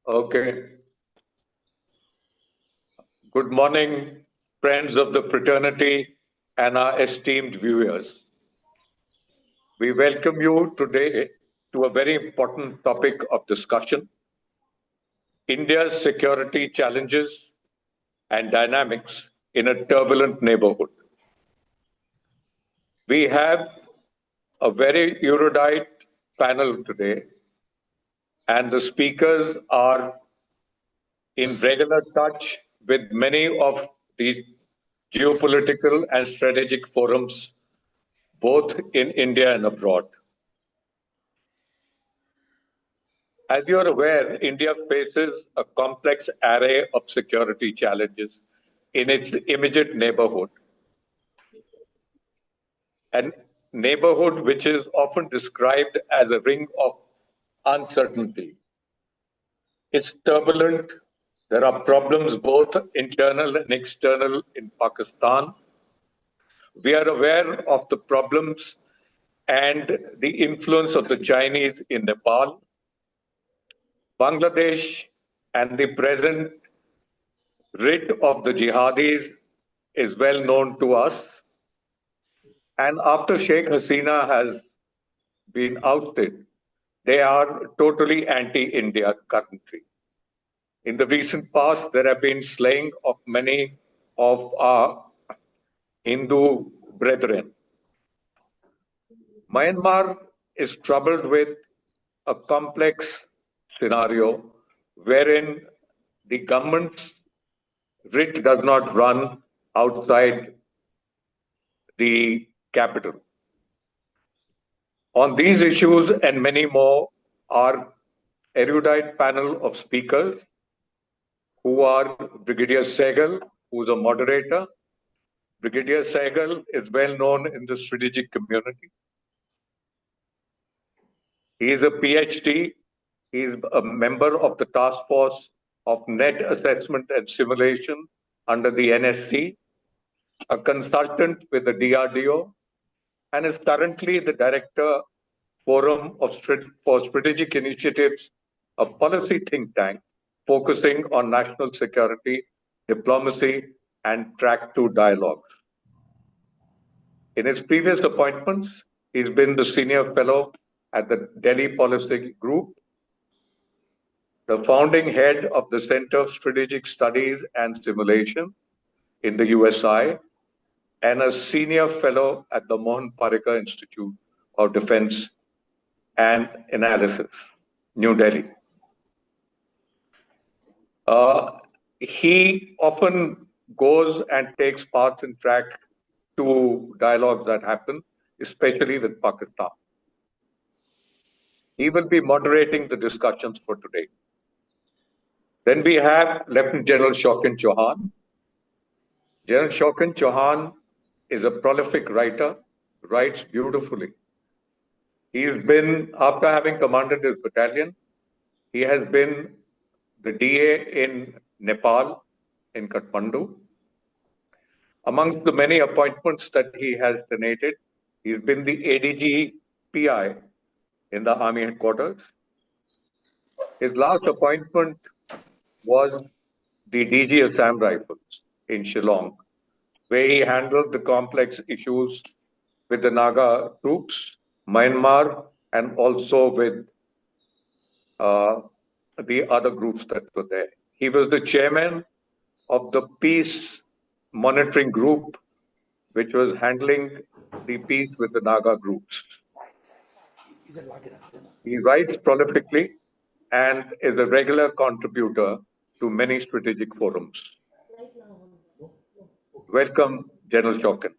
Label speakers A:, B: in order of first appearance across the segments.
A: Okay. Good morning, friends of the fraternity and our esteemed viewers. We welcome you today to a very important topic of discussion, India's security challenges and dynamics in a turbulent neighborhood. We have a very erudite panel today, and the speakers are in regular touch with many of these geopolitical and strategic forums, both in India and abroad. As you are aware, India faces a complex array of security challenges in its immediate neighborhood. An neighborhood which is often described as a ring of uncertainty. It's turbulent. There are problems both internal and external in Pakistan. We are aware of the problems and the influence of the Chinese in Nepal. Bangladesh and the present writ of the jihadis is well known to us. And after Sheikh Hasina has been ousted, they are totally anti-India currently. In the recent past, there have been slaying of many of our Hindu brethren. Myanmar is troubled with a complex scenario wherein the government's writ does not run outside the capital. On these issues and many more, our erudite panel of speakers, who are Brigadier Sehgal, who is a moderator. Brigadier Sehgal is well known in the strategic community. He is a PhD. He is a member of the task force of net assessment and simulation under the NSC, a consultant with the DRDO, and is currently the director forum for strategic initiatives, a policy think tank focusing on national security, diplomacy, and track two dialogues. In his previous appointments, he's been the senior fellow at the Delhi Policy Group, the founding head of the Center of Strategic Studies and Simulation in the USI, and a senior fellow at the Mohan Parikar Institute of Defense and Analysis, New Delhi. He often goes and takes part in track two dialogues that happen, especially with Pakistan. He will be moderating the discussions for today. Then we have Lieutenant General Shaukin Chauhan. General Shaukin Chauhan is a prolific writer, writes beautifully. He's been, after having commanded his battalion, he has been the DA in Nepal, in Kathmandu. Amongst the many appointments that he has donated, he's been the ADG PI in the Army headquarters. His last appointment was the DG Assam Rifles in Shillong, where he handled the complex issues with the Naga troops, Myanmar, and also with the other groups that were there. He was the chairman of the peace monitoring group, which was handling the peace with the Naga groups. He writes prolifically and is a regular contributor to many strategic forums. Welcome, General Shaukin.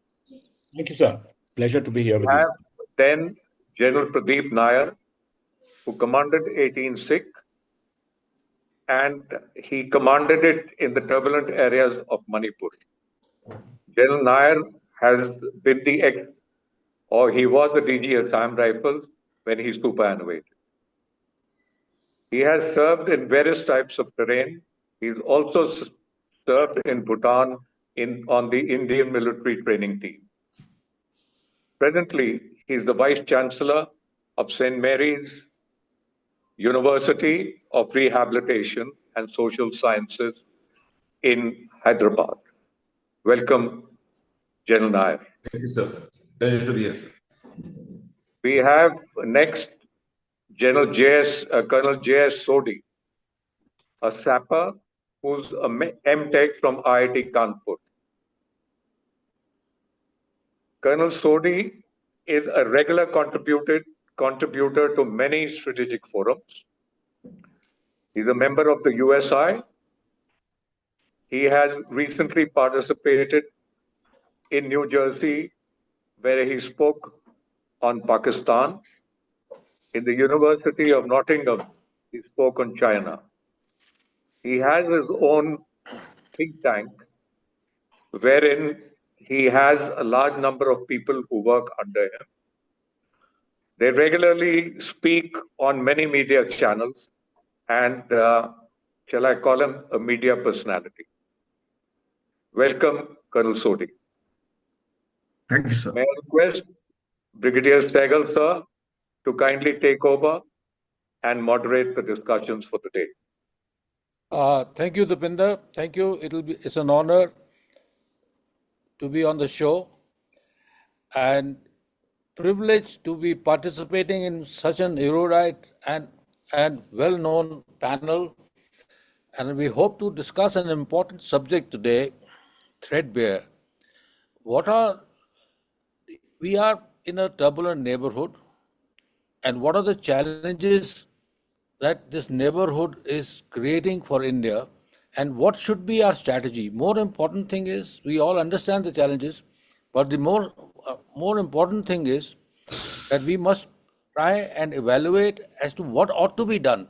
B: Thank you, sir. Pleasure to be here with you.
A: Then General Pradeep Nair, who commanded 18 Sikh, and he commanded it in the turbulent areas of Manipur. General Nair has been he was the DG Assam Rifles when he superannuated. He has served in various types of terrain. He's also served in Bhutan on the Indian military training team. Presently, he's the Vice Chancellor of St. Mary's University of Rehabilitation and Social Sciences in Hyderabad. Welcome, General Nair.
C: Thank you, sir. Pleasure to be here, sir.
A: We have next Colonel J.S. Sodhi, a sapper who's a M.Tech from IIT Kanpur. Colonel Sodhi is a regular contributor to many strategic forums. He's a member of the USI. He has recently participated in New Jersey, where he spoke on Pakistan. In the University of Nottingham, he spoke on China. He has his own think tank, wherein he has a large number of people who work under him. They regularly speak on many media channels, and shall I call him a media personality? Welcome, Colonel Sodhi.
D: Thank you, sir.
A: May I request Brigadier Sehgal, sir, to kindly take over and moderate the discussions for the day.
E: Thank you, Dipinder. Thank you. It's an honor to be on the show and privileged to be participating in such an erudite and well-known panel. And we hope to discuss an important subject today, threadbare. We are in a turbulent neighborhood, and what are the challenges that this neighborhood is creating for India, and what should be our strategy? More important thing is, we all understand the challenges, but the more important thing is that we must try and evaluate as to what ought to be done.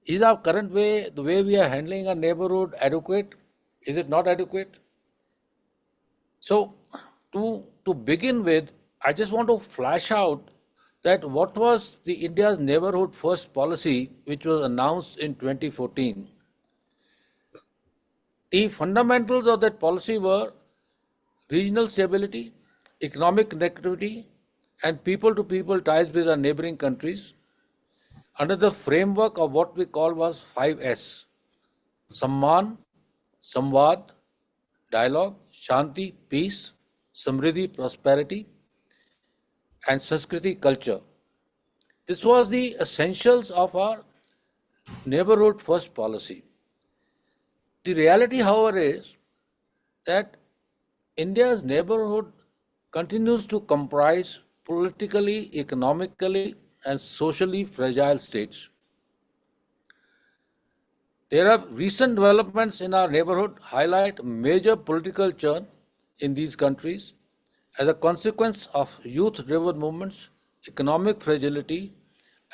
E: Is our current way, the way we are handling our neighborhood, adequate? Is it not adequate? So, to begin with, I just want to flash out that what was the India's neighborhood first policy, which was announced in 2014. The fundamentals of that policy were regional stability, economic connectivity, and people-to-people ties with our neighboring countries under the framework of what we call was 5S: Samman, Samvad, Dialogue, Shanti, Peace, Samriddhi, Prosperity, and Sanskriti, Culture. This was the essentials of our neighborhood first policy. The reality, however, is that India's neighborhood continues to comprise politically, economically, and socially fragile states. There are recent developments in our neighborhood highlight major political churn in these countries as a consequence of youth-driven movements, economic fragility,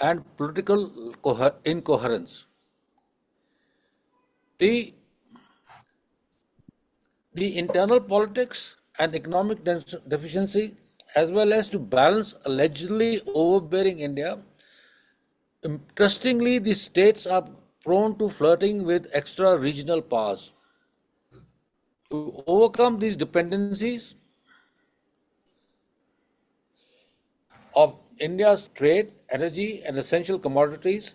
E: and political incoherence. The internal politics and economic deficiency, as well as to balance allegedly overbearing India, interestingly, the states are prone to flirting with extra-regional powers. To overcome these dependencies of India's trade, energy, and essential commodities,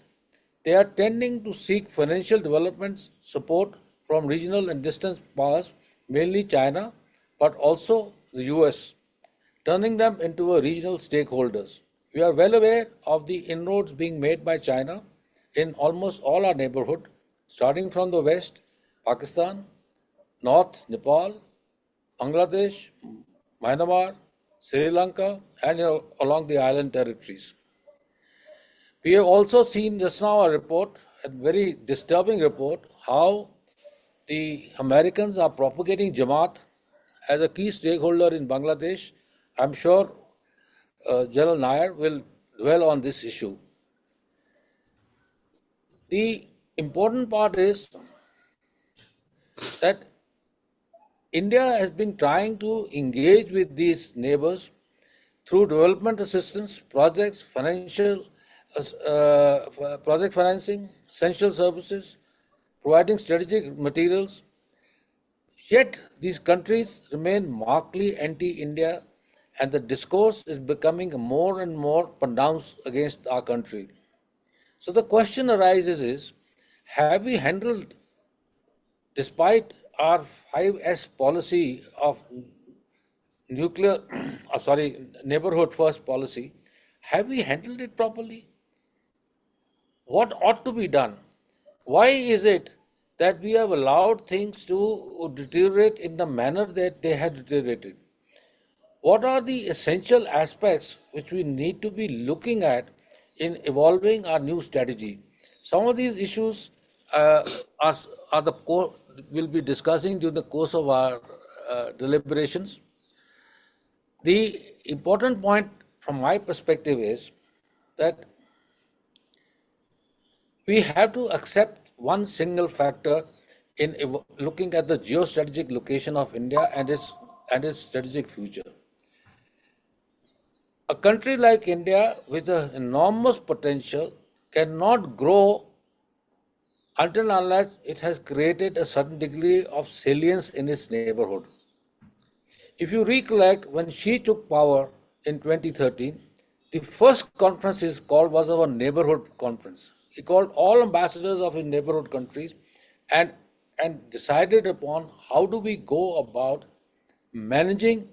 E: they are tending to seek financial development support from regional and distant powers, mainly China, but also the US, turning them into regional stakeholders. We are well aware of the inroads being made by China in almost all our neighborhood, starting from the west, Pakistan, north, Nepal, Bangladesh, Myanmar, Sri Lanka, and along the island territories. We have also seen just now a report, a very disturbing report, how the Americans are propagating Jamaat as a key stakeholder in Bangladesh. I'm sure General Nair will dwell on this issue. The important part is that India has been trying to engage with these neighbors through development assistance, projects, project financing, essential services, providing strategic materials. Yet these countries remain markedly anti-India, and the discourse is becoming more and more pronounced against our country. So the question arises is, have we handled, despite our 5S policy of nuclear, neighborhood first policy, have we handled it properly? What ought to be done? Why is it that we have allowed things to deteriorate in the manner that they had deteriorated? What are the essential aspects which we need to be looking at in evolving our new strategy? Some of these issues are, are the core, we'll be discussing during the course of our deliberations. The important point from my perspective is that we have to accept one single factor in looking at the geostrategic location of India and its strategic future. A country like India with an enormous potential cannot grow until unless it has created a certain degree of salience in its neighborhood. If you recollect, when she took power in 2013, the first conference he called was our neighborhood conference. He called all ambassadors of his neighborhood countries and, and decided upon how do we go about managing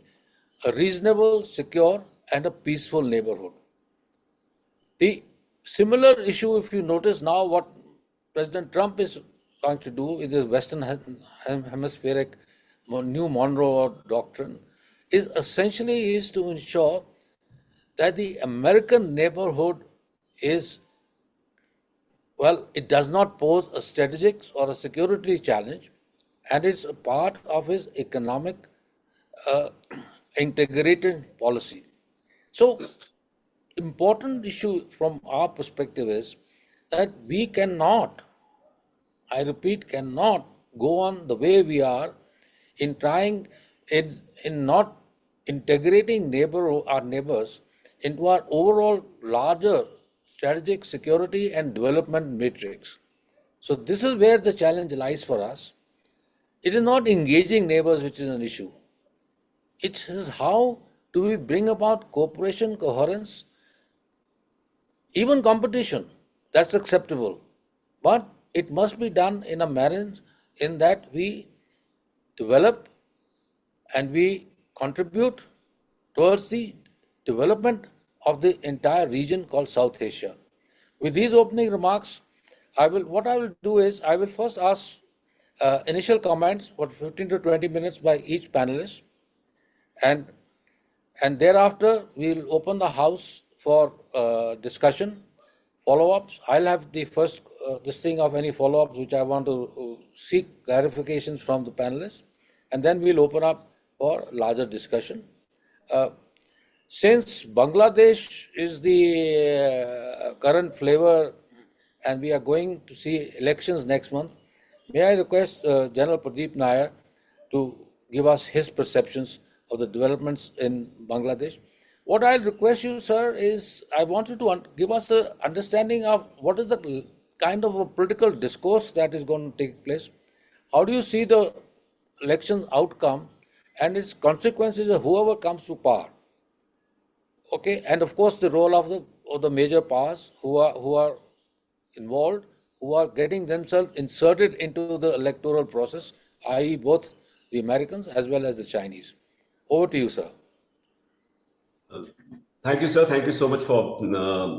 E: a reasonable, secure, and a peaceful neighborhood. The similar issue, if you notice now, what President Trump is trying to do with his Western hemispheric new Monroe Doctrine is essentially is to ensure that the American neighborhood is, well, it does not pose a strategic or a security challenge, and it's a part of his economic uh, integrated policy. So, important issue from our perspective is that we cannot, I repeat, cannot go on the way we are in trying in not integrating our neighbors into our overall larger strategic security and development matrix. So this is where the challenge lies for us. It is not engaging neighbors which is an issue. It is how do we bring about cooperation, coherence, even competition. That's acceptable. But it must be done in a manner in that we develop and we contribute towards the development of the entire region called South Asia. With these opening remarks, what I will do is I will first ask initial comments for 15 to 20 minutes by each panelist, and thereafter we'll open the house for discussion, follow-ups. I'll have the first this thing of any follow-ups which I want to seek clarifications from the panelists, and then we'll open up for larger discussion. Since Bangladesh is the current flavor and we are going to see elections next month, may I request General Pradeep Nair to give us his perceptions of the developments in Bangladesh. What I'll request you, sir, is I want you to give us an understanding of what is the kind of a political discourse that is going to take place. How do you see the election outcome and its consequences of whoever comes to power? Okay, and of course the role of the major powers who are involved, who are getting themselves inserted into the electoral process, i.e. both the Americans as well as the Chinese. Over to you, sir.
C: Thank you, sir. Thank you so much for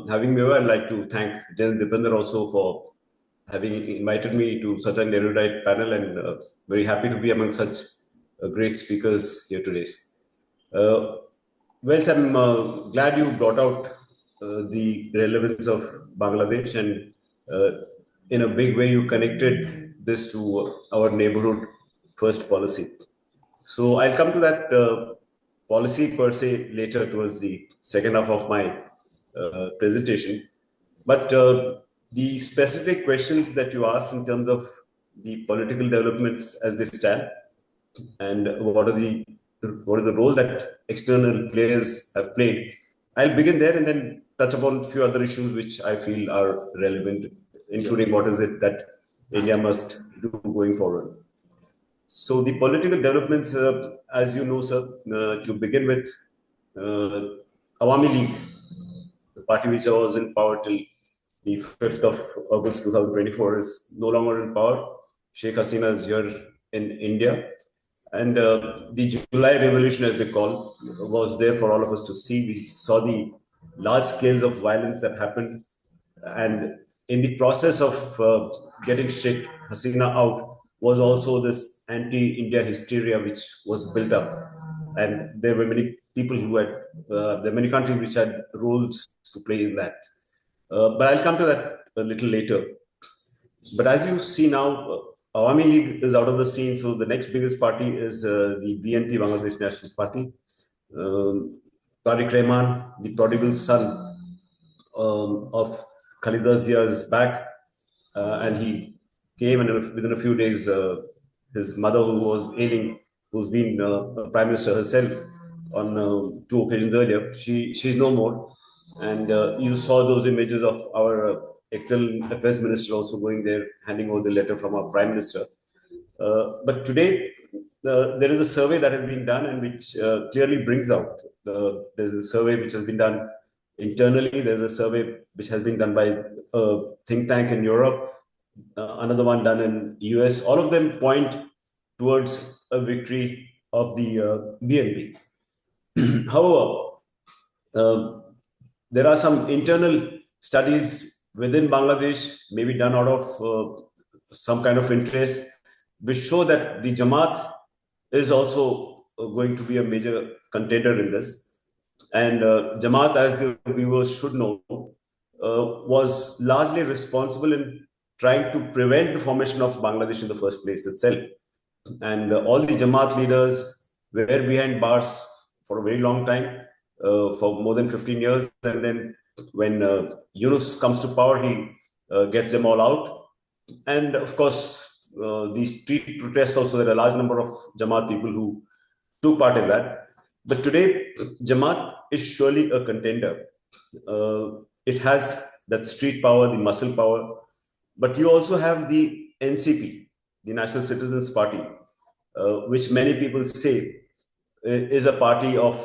C: having me over. I'd like to thank General Dipender also for having invited me to such an erudite panel, and very happy to be among such great speakers here today. Well, I'm glad you brought out the relevance of Bangladesh, and in a big way you connected this to our neighborhood first policy. So I'll come to that policy per se later towards the second half of my presentation. But the specific questions that you asked in terms of the political developments as they stand, and what is the role that external players have played, I'll begin there and then touch upon a few other issues which I feel are relevant, including what is it that India must do going forward. So the political developments, as you know, sir, to begin with, Awami League, the party which was in power till the 5th of August 2024, is no longer in power. Sheikh Hasina is here in India. And the July Revolution, as they call, was there for all of us to see. We saw the large scales of violence that happened. And in the process of getting Sheikh Hasina out was also this anti-India hysteria which was built up. And there were many people who had, there are many countries which had roles to play in that. But I'll come to that a little later. But as you see now, Awami League is out of the scene. So the next biggest party is the BNP, Bangladesh National Party. Tariq Rehman, the prodigal son of Khalida Zia, is back. And he came, and within a few days, his mother, who was ailing, who's been Prime Minister herself on 2 occasions earlier, she's no more. And you saw those images of our External Affairs Minister also going there, handing over the letter from our Prime Minister. But today, there is a survey that has been done, and which clearly brings out, there's a survey which has been done internally, there's a survey which has been done by a think tank in Europe, another one done in US. All of them point towards a victory of the BNP. However, there are some internal studies within Bangladesh, maybe done out of some kind of interest, which show that the Jamaat is also going to be a major contender in this. And Jamaat, as the viewers should know, was largely responsible in trying to prevent the formation of Bangladesh in the first place itself. And all the Jamaat leaders were behind bars for a very long time, for more than 15 years. And then when Yunus comes to power, he gets them all out. And of course, the street protests also, there are a large number of Jamaat people who took part in that. But today, Jamaat is surely a contender. It has that street power, the muscle power. But you also have the NCP, the National Citizens Party, which many people say is a party of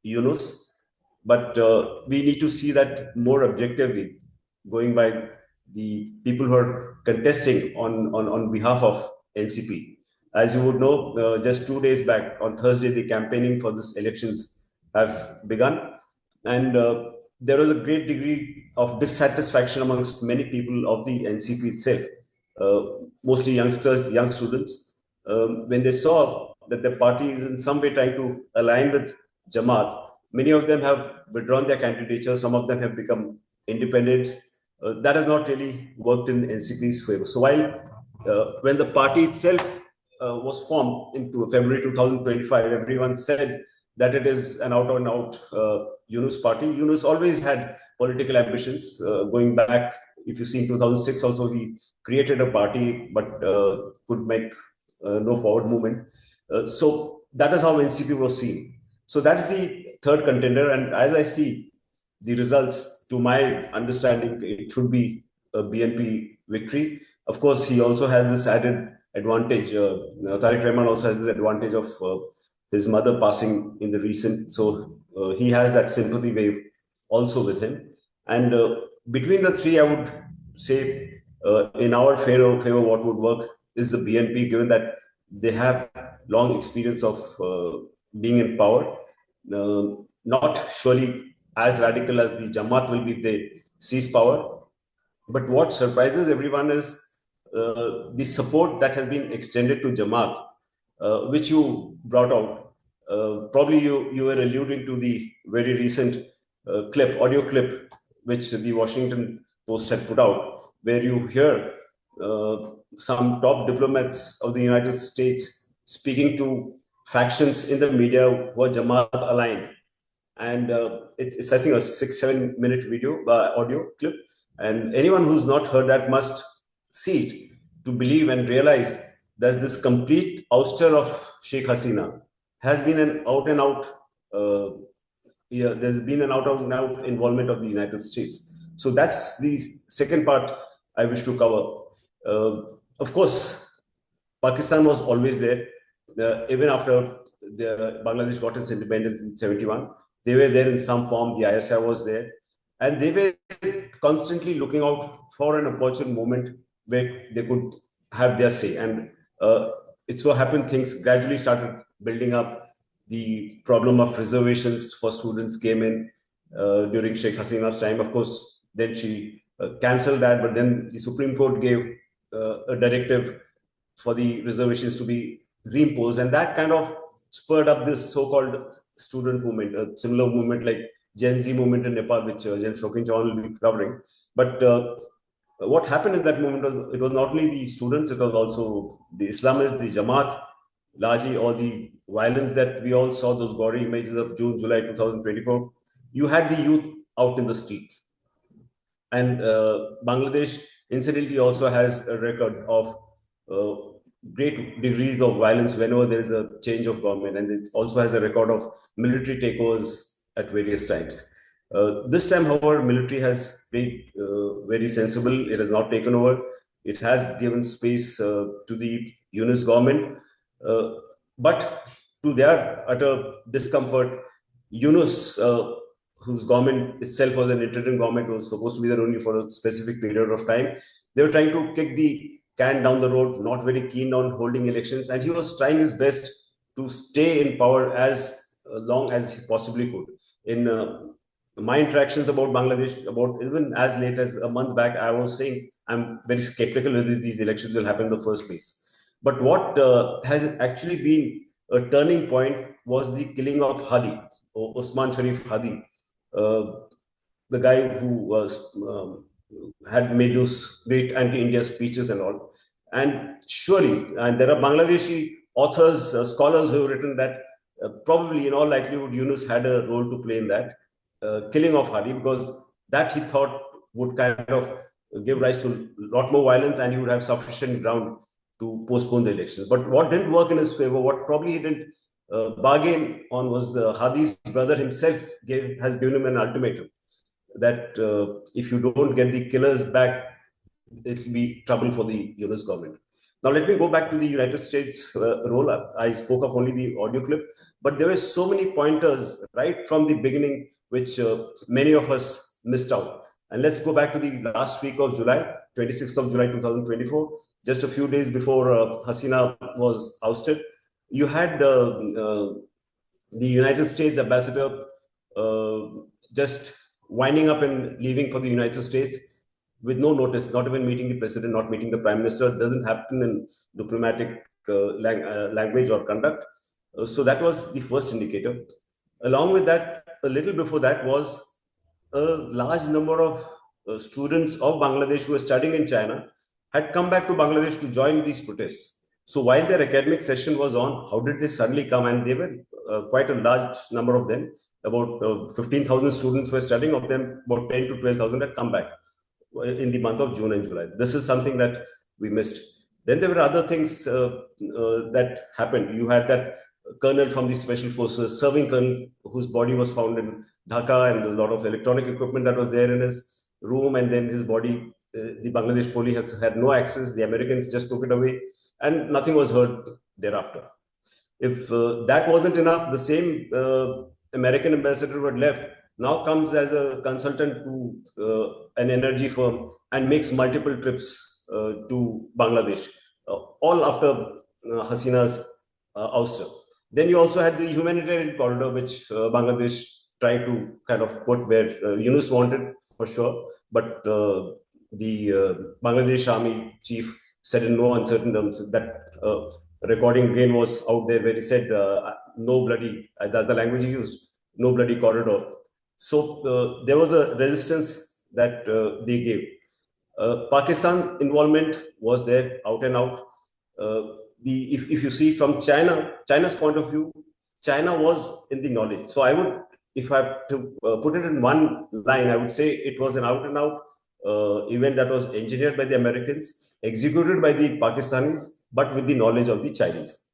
C: Yunus. But we need to see that more objectively, going by the people who are contesting on behalf of NCP. As you would know, just 2 days back, on Thursday, the campaigning for these elections have begun. And there was a great degree of dissatisfaction amongst many people of the NCP itself, mostly youngsters, young students, when they saw that the party is in some way trying to align with Jamaat. Many of them have withdrawn their candidature. Some of them have become independents. That has not really worked in NCP's favor. So while when the party itself was formed in February 2025, everyone said that it is an out-and-out Yunus party. Yunus always had political ambitions. Going back, if you see in 2006 also, he created a party, but could make no forward movement. So that is how NCP was seen. So that's the third contender. And as I see the results, to my understanding, it should be a BNP victory. Of course, he also has this added advantage. Tariq Rehman also has this advantage of his mother passing in the recent. So he has that sympathy wave also with him. And between the three, I would say in our favor, what would work is the BNP, given that they have long experience of being in power. Not surely as radical as the Jamaat will be if they seize power. But what surprises everyone is the support that has been extended to Jamaat, which you brought out. Probably you were alluding to the very recent audio clip, which the Washington Post had put out, where you hear some top diplomats of the United States speaking to factions in the media who are Jamaat aligned. And it's, I think, a 6-7 minute audio clip. And anyone who's not heard that must see it to believe and realize that this complete ouster of Sheikh Hasina has been an out and out, there's been an out and out involvement of the United States. So that's the second part I wish to cover. Of course, Pakistan was always there. Even after Bangladesh got its independence in 71, they were there in some form. The ISI was there. and they were constantly looking out for an opportune moment where they could have their say. And it so happened things gradually started building up. The problem of reservations for students came in during Sheikh Hasina's time. Of course, then she cancelled that, but then the Supreme Court gave a directive for the reservations to be reimposed, and that kind of spurred up this so-called student movement, a similar movement like Gen Z movement in Nepal, which Jen Shokin Chauhan will be covering. But what happened in that movement was it was not only the students, it was also the Islamists, the Jamaat, largely all the violence that we all saw, those gory images of June, July 2024. You had the youth out in the streets. And Bangladesh, incidentally, also has a record of great degrees of violence whenever there is a change of government. And it also has a record of military takeovers at various times. This time, however, military has been very sensible. It has not taken over. It has given space to the Yunus government. But to their utter discomfort, Yunus, whose government itself was an interim government, was supposed to be there only for a specific period of time. They were trying to kick the can down the road, not very keen on holding elections. And he was trying his best to stay in power as long as he possibly could. In my interactions about Bangladesh, about even as late as a month back, I was saying I'm very skeptical whether these elections will happen in the first place. But what has actually been a turning point was the killing of Hadi, or Osman Sharif Hadi, the guy who was had made those great anti-India speeches and all. And surely, and there are Bangladeshi authors, scholars who have written that probably in all likelihood Yunus had a role to play in that killing of Hadi, because that he thought would kind of give rise to a lot more violence and he would have sufficient ground to postpone the elections. But what didn't work in his favor, what probably he didn't bargain on, was Hadi's brother himself has given him an ultimatum that if you don't get the killers back, it'll be trouble for the Yunus government. Now, let me go back to the United States role. I spoke of only the audio clip, but there were so many pointers right from the beginning, which many of us missed out. And let's go back to the last week of July, 26th of July 2024, just a few days before Hasina was ousted. You had the United States ambassador just winding up and leaving for the United States with no notice, not even meeting the president, not meeting the prime minister. It doesn't happen in diplomatic language or conduct. So that was the first indicator. Along with that, a little before that was a large number of students of Bangladesh who were studying in China had come back to Bangladesh to join these protests. So while their academic session was on, how did they suddenly come? And they were quite a large number of them. About 15,000 students were studying. Of them, about 10 to 12,000 had come back in the month of June and July. This is something that we missed. Then there were other things that happened. You had that colonel from the special forces, serving colonel, whose body was found in Dhaka, and a lot of electronic equipment that was there in his room. And then his body, the Bangladesh police had no access. The Americans just took it away, and nothing was heard thereafter. If that wasn't enough, the same American ambassador who had left now comes as a consultant to an energy firm and makes multiple trips to Bangladesh, all after Hasina's ouster. Then you also had the humanitarian corridor, which Bangladesh tried to kind of put where Yunus wanted, for sure, but the Bangladesh army chief said in no uncertain terms that recording again was out there where he said, no bloody, that's the language he used, no bloody corridor. So there was a resistance that they gave. Pakistan's involvement was there out and out. If you see from China's point of view, China was in the knowledge. So I would, if I have to put it in one line, I would say it was an out and out event that was engineered by the Americans, executed by the Pakistanis, but with the knowledge of the Chinese.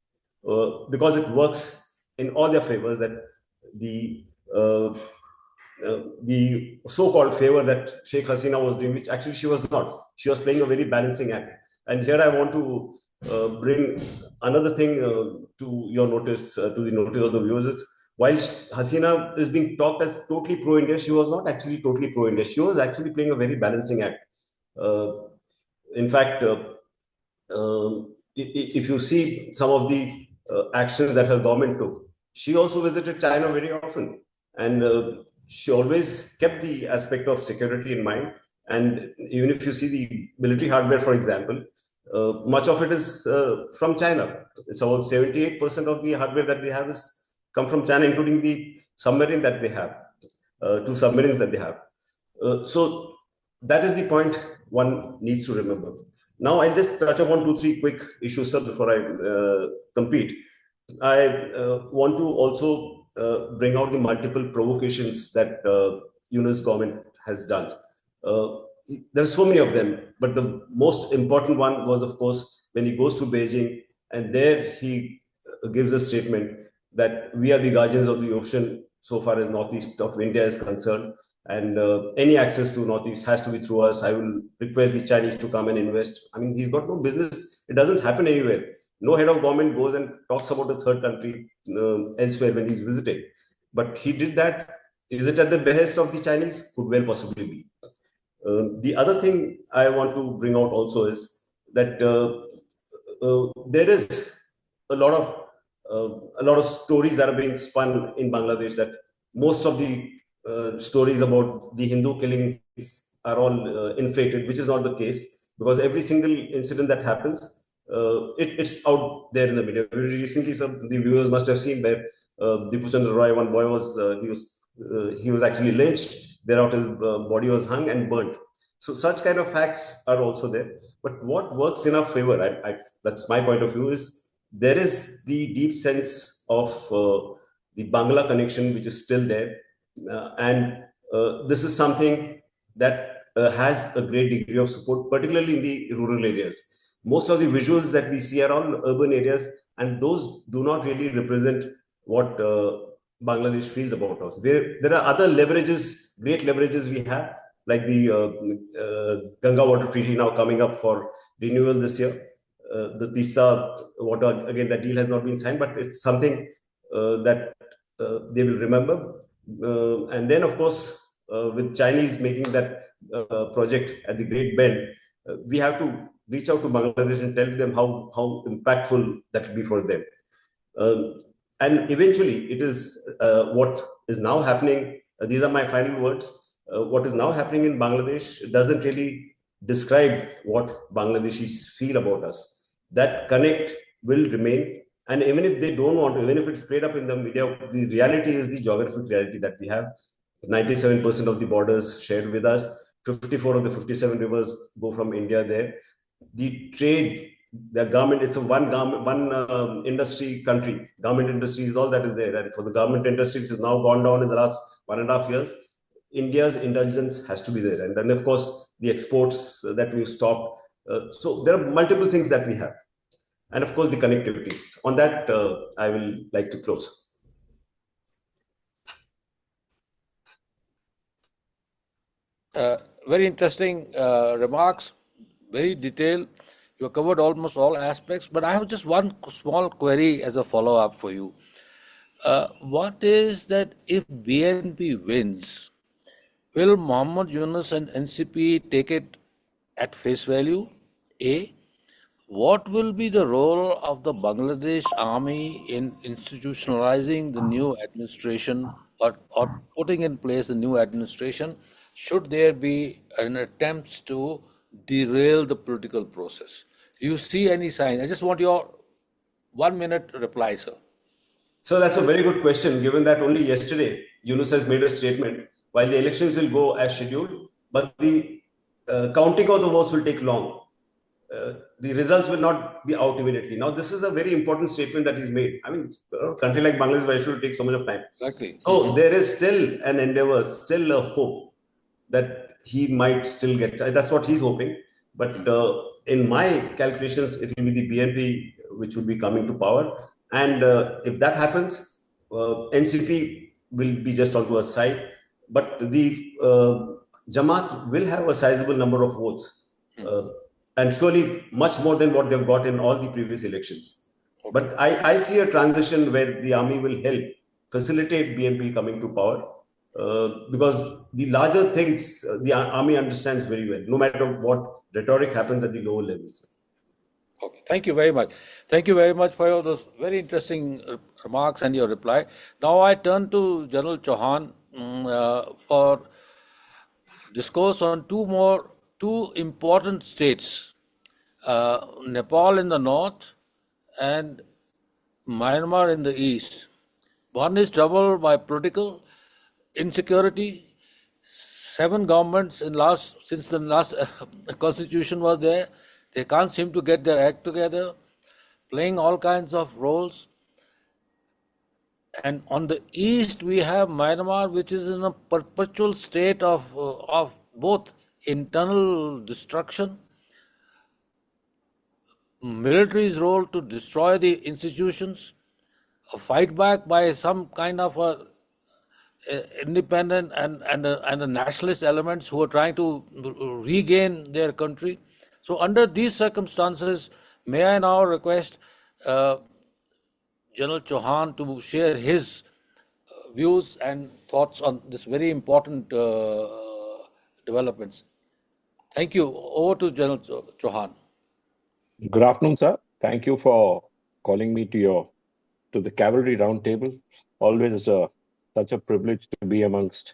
C: Because it works in all their favors that the so-called favor that Sheikh Hasina was doing, which actually she was not. She was playing a very balancing act. And here I want to bring another thing to your notice, to the notice of the viewers. Is while Hasina is being talked as totally pro-India, she was not actually totally pro-India. She was actually playing a very balancing act. In fact, if you see some of the actions that her government took, she also visited China very often, and she always kept the aspect of security in mind. And even if you see the military hardware, for example, much of it is from China. It's about 78% of the hardware that they have is come from China, including the submarine that they have, 2 submarines that they have. So that is the point one needs to remember. Now I'll just touch upon 2-3 quick issues, sir, before I compete. I want to also bring out the multiple provocations that Yunus government has done. There are so many of them, but the most important one was, of course, when he goes to Beijing, and there he gives a statement that we are the guardians of the ocean so far as northeast of India is concerned, and any access to northeast has to be through us. I will request the Chinese to come and invest. I mean, he's got no business. It doesn't happen anywhere. No head of government goes and talks about a third country elsewhere when he's visiting. But he did that. Is it at the behest of the Chinese? Could well possibly be. The other thing I want to bring out also is that there is a lot of stories that are being spun in Bangladesh, that most of the stories about the Hindu killings are all inflated, which is not the case, because every single incident that happens, it's out there in the media. Very recently, some the viewers must have seen where Dipu Chandra Roy, one boy was he was actually lynched. Thereafter, his body was hung and burnt. So such kind of facts are also there. But what works in our favor, that's my point of view, is there is the deep sense of the Bangla connection, which is still there. And this is something that has a great degree of support, particularly in the rural areas. Most of the visuals that we see are all urban areas, and those do not really represent what Bangladesh feels about us. There are other leverages, great leverages we have, like the Ganga water treaty now coming up for renewal this year. The Tista water, again, that deal has not been signed, but it's something that they will remember. And then, of course, with Chinese making that project at the Great Bend, we have to reach out to Bangladesh and tell them how impactful that will be for them. And eventually, it is what is now happening. These are my final words. What is now happening in Bangladesh doesn't really describe what Bangladeshis feel about us. That connect will remain. And even if they don't want to, even if it's played up in the media, the reality is the geographic reality that we have. 97% of the borders shared with us. 54 of the 57 rivers go from India there. The trade, the government, it's a one industry country. Government industry is all that is there. And for the government industry, which has now gone down in the last 1.5 years, India's indulgence has to be there. And then, of course, the exports that we've stopped. So there are multiple things that we have. And of course, the connectivities. On that, I will like to close.
E: Very interesting remarks, very detailed. You have covered almost all aspects, but I have just one small query as a follow-up for you. What is that if BNP wins, will Mohammed Yunus and NCP take it at face value? A. What will be the role of the Bangladesh army in institutionalizing the new administration or putting in place the new administration? Should there be an attempt to derail the political process? Do you see any sign? I just want your 1 minute reply, sir.
C: So that's a very good question, given that only yesterday Yunus has made a statement. While the elections will go as scheduled, but the counting of the votes will take long. The results will not be out immediately. Now, this is a very important statement that is made. I mean, a country like Bangladesh, why should it take so much of time?
E: Exactly.
C: So there is still an endeavor, still a hope that he might still get. That's what he's hoping. But in my calculations, it will be the BNP which will be coming to power. And if that happens, NCP will be just onto a side. But the Jamaat will have a sizable number of votes. And surely much more than what they've got in all the previous elections. Okay. But I see a transition where the army will help facilitate BNP coming to power. Because the larger things, the army understands very well, no matter what rhetoric happens at the lower levels.
E: Okay, thank you very much. Thank you very much for those very interesting remarks and your reply. Now I turn to General Chauhan for discourse on two important states, Nepal in the north and Myanmar in the east. One is troubled by political insecurity. Seven governments since the last constitution was there, they can't seem to get their act together, playing all kinds of roles. And on the east, we have Myanmar, which is in a perpetual state of both internal destruction, military's role to destroy the institutions, a fight back by some kind of a independent and a nationalist elements who are trying to regain their country. So under these circumstances, may I now request General Chauhan to share his views and thoughts on this very important developments. Thank you. Over to General Chauhan.
B: Good afternoon, sir. Thank you for calling me to the Cavalry Roundtable. Always such a privilege to be amongst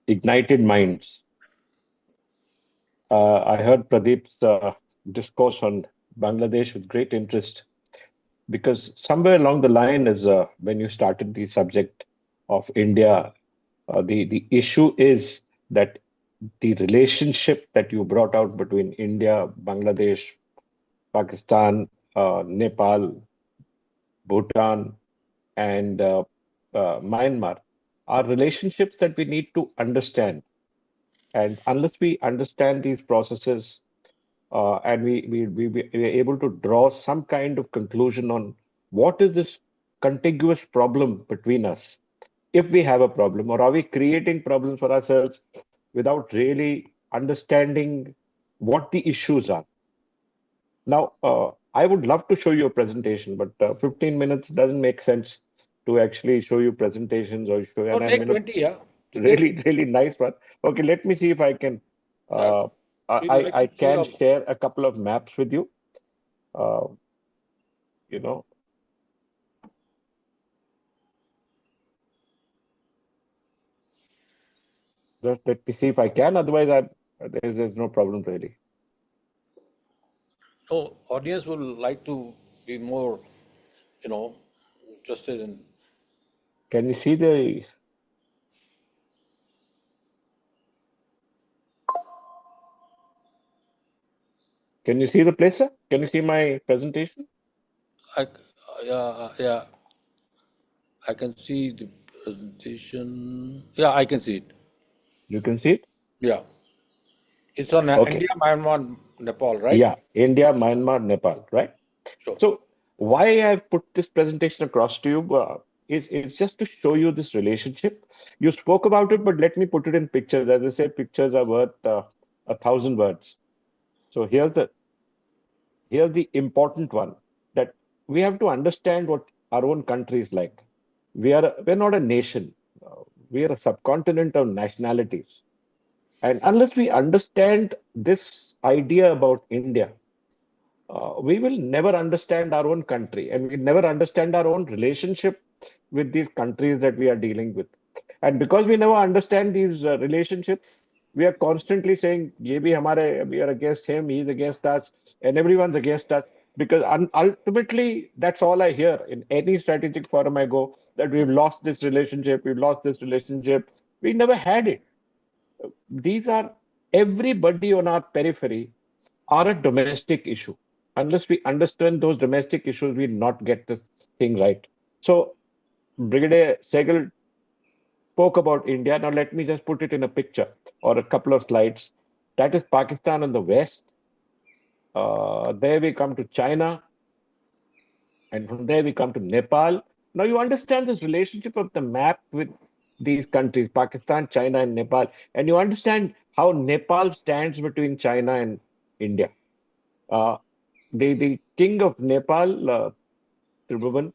B: ignited minds. I heard Pradeep's discourse on Bangladesh with great interest, because somewhere along the line is when you started the subject of India, the issue is that the relationship that you brought out between India, Bangladesh, Pakistan, Nepal, Bhutan, and Myanmar are relationships that we need to understand. And unless we understand these processes and we are able to draw some kind of conclusion on what is this contiguous problem between us, if we have a problem, or are we creating problems for ourselves without really understanding what the issues are. Now, I would love to show you a presentation, but 15 minutes doesn't make sense to actually show you presentations or show.
E: Oh, take 20, yeah.
B: Really nice one. Okay, let me see if I can. I can share a couple of maps with you. You know. Just let me see if I can. Otherwise, there's no problem really.
E: Oh, audience will like to be more, interested in.
B: Can you see the? Can you see the place, sir? Can you see my presentation?
E: Yeah. I can see the presentation. Yeah, I can see it.
B: You can see it?
E: Yeah. It's on India, Myanmar, Nepal, right?
B: Yeah, India, Myanmar, Nepal, right?
E: Sure.
B: So why I've put this presentation across to you is just to show you this relationship. You spoke about it, but let me put it in pictures. As I said, pictures are worth 1,000 words. So here's the important one, that we have to understand what our own country is like. We're not a nation. We are a subcontinent of nationalities. And unless we understand this idea about India, we will never understand our own country, and we never understand our own relationship with these countries that we are dealing with. And because we never understand these relationships, we are constantly saying, we are against him, he's against us, and everyone's against us. Because ultimately, that's all I hear in any strategic forum I go, that we've lost this relationship, we've lost this relationship. We never had it. These are everybody on our periphery are a domestic issue. Unless we understand those domestic issues, we'll not get this thing right. So Brigadier Sehgal spoke about India. Now let me just put it in a picture or a couple of slides. That is Pakistan on the west. There we come to China. And from there we come to Nepal. Now you understand this relationship of the map with these countries, Pakistan, China, and Nepal. And you understand how Nepal stands between China and India. The king of Nepal, Turbulent,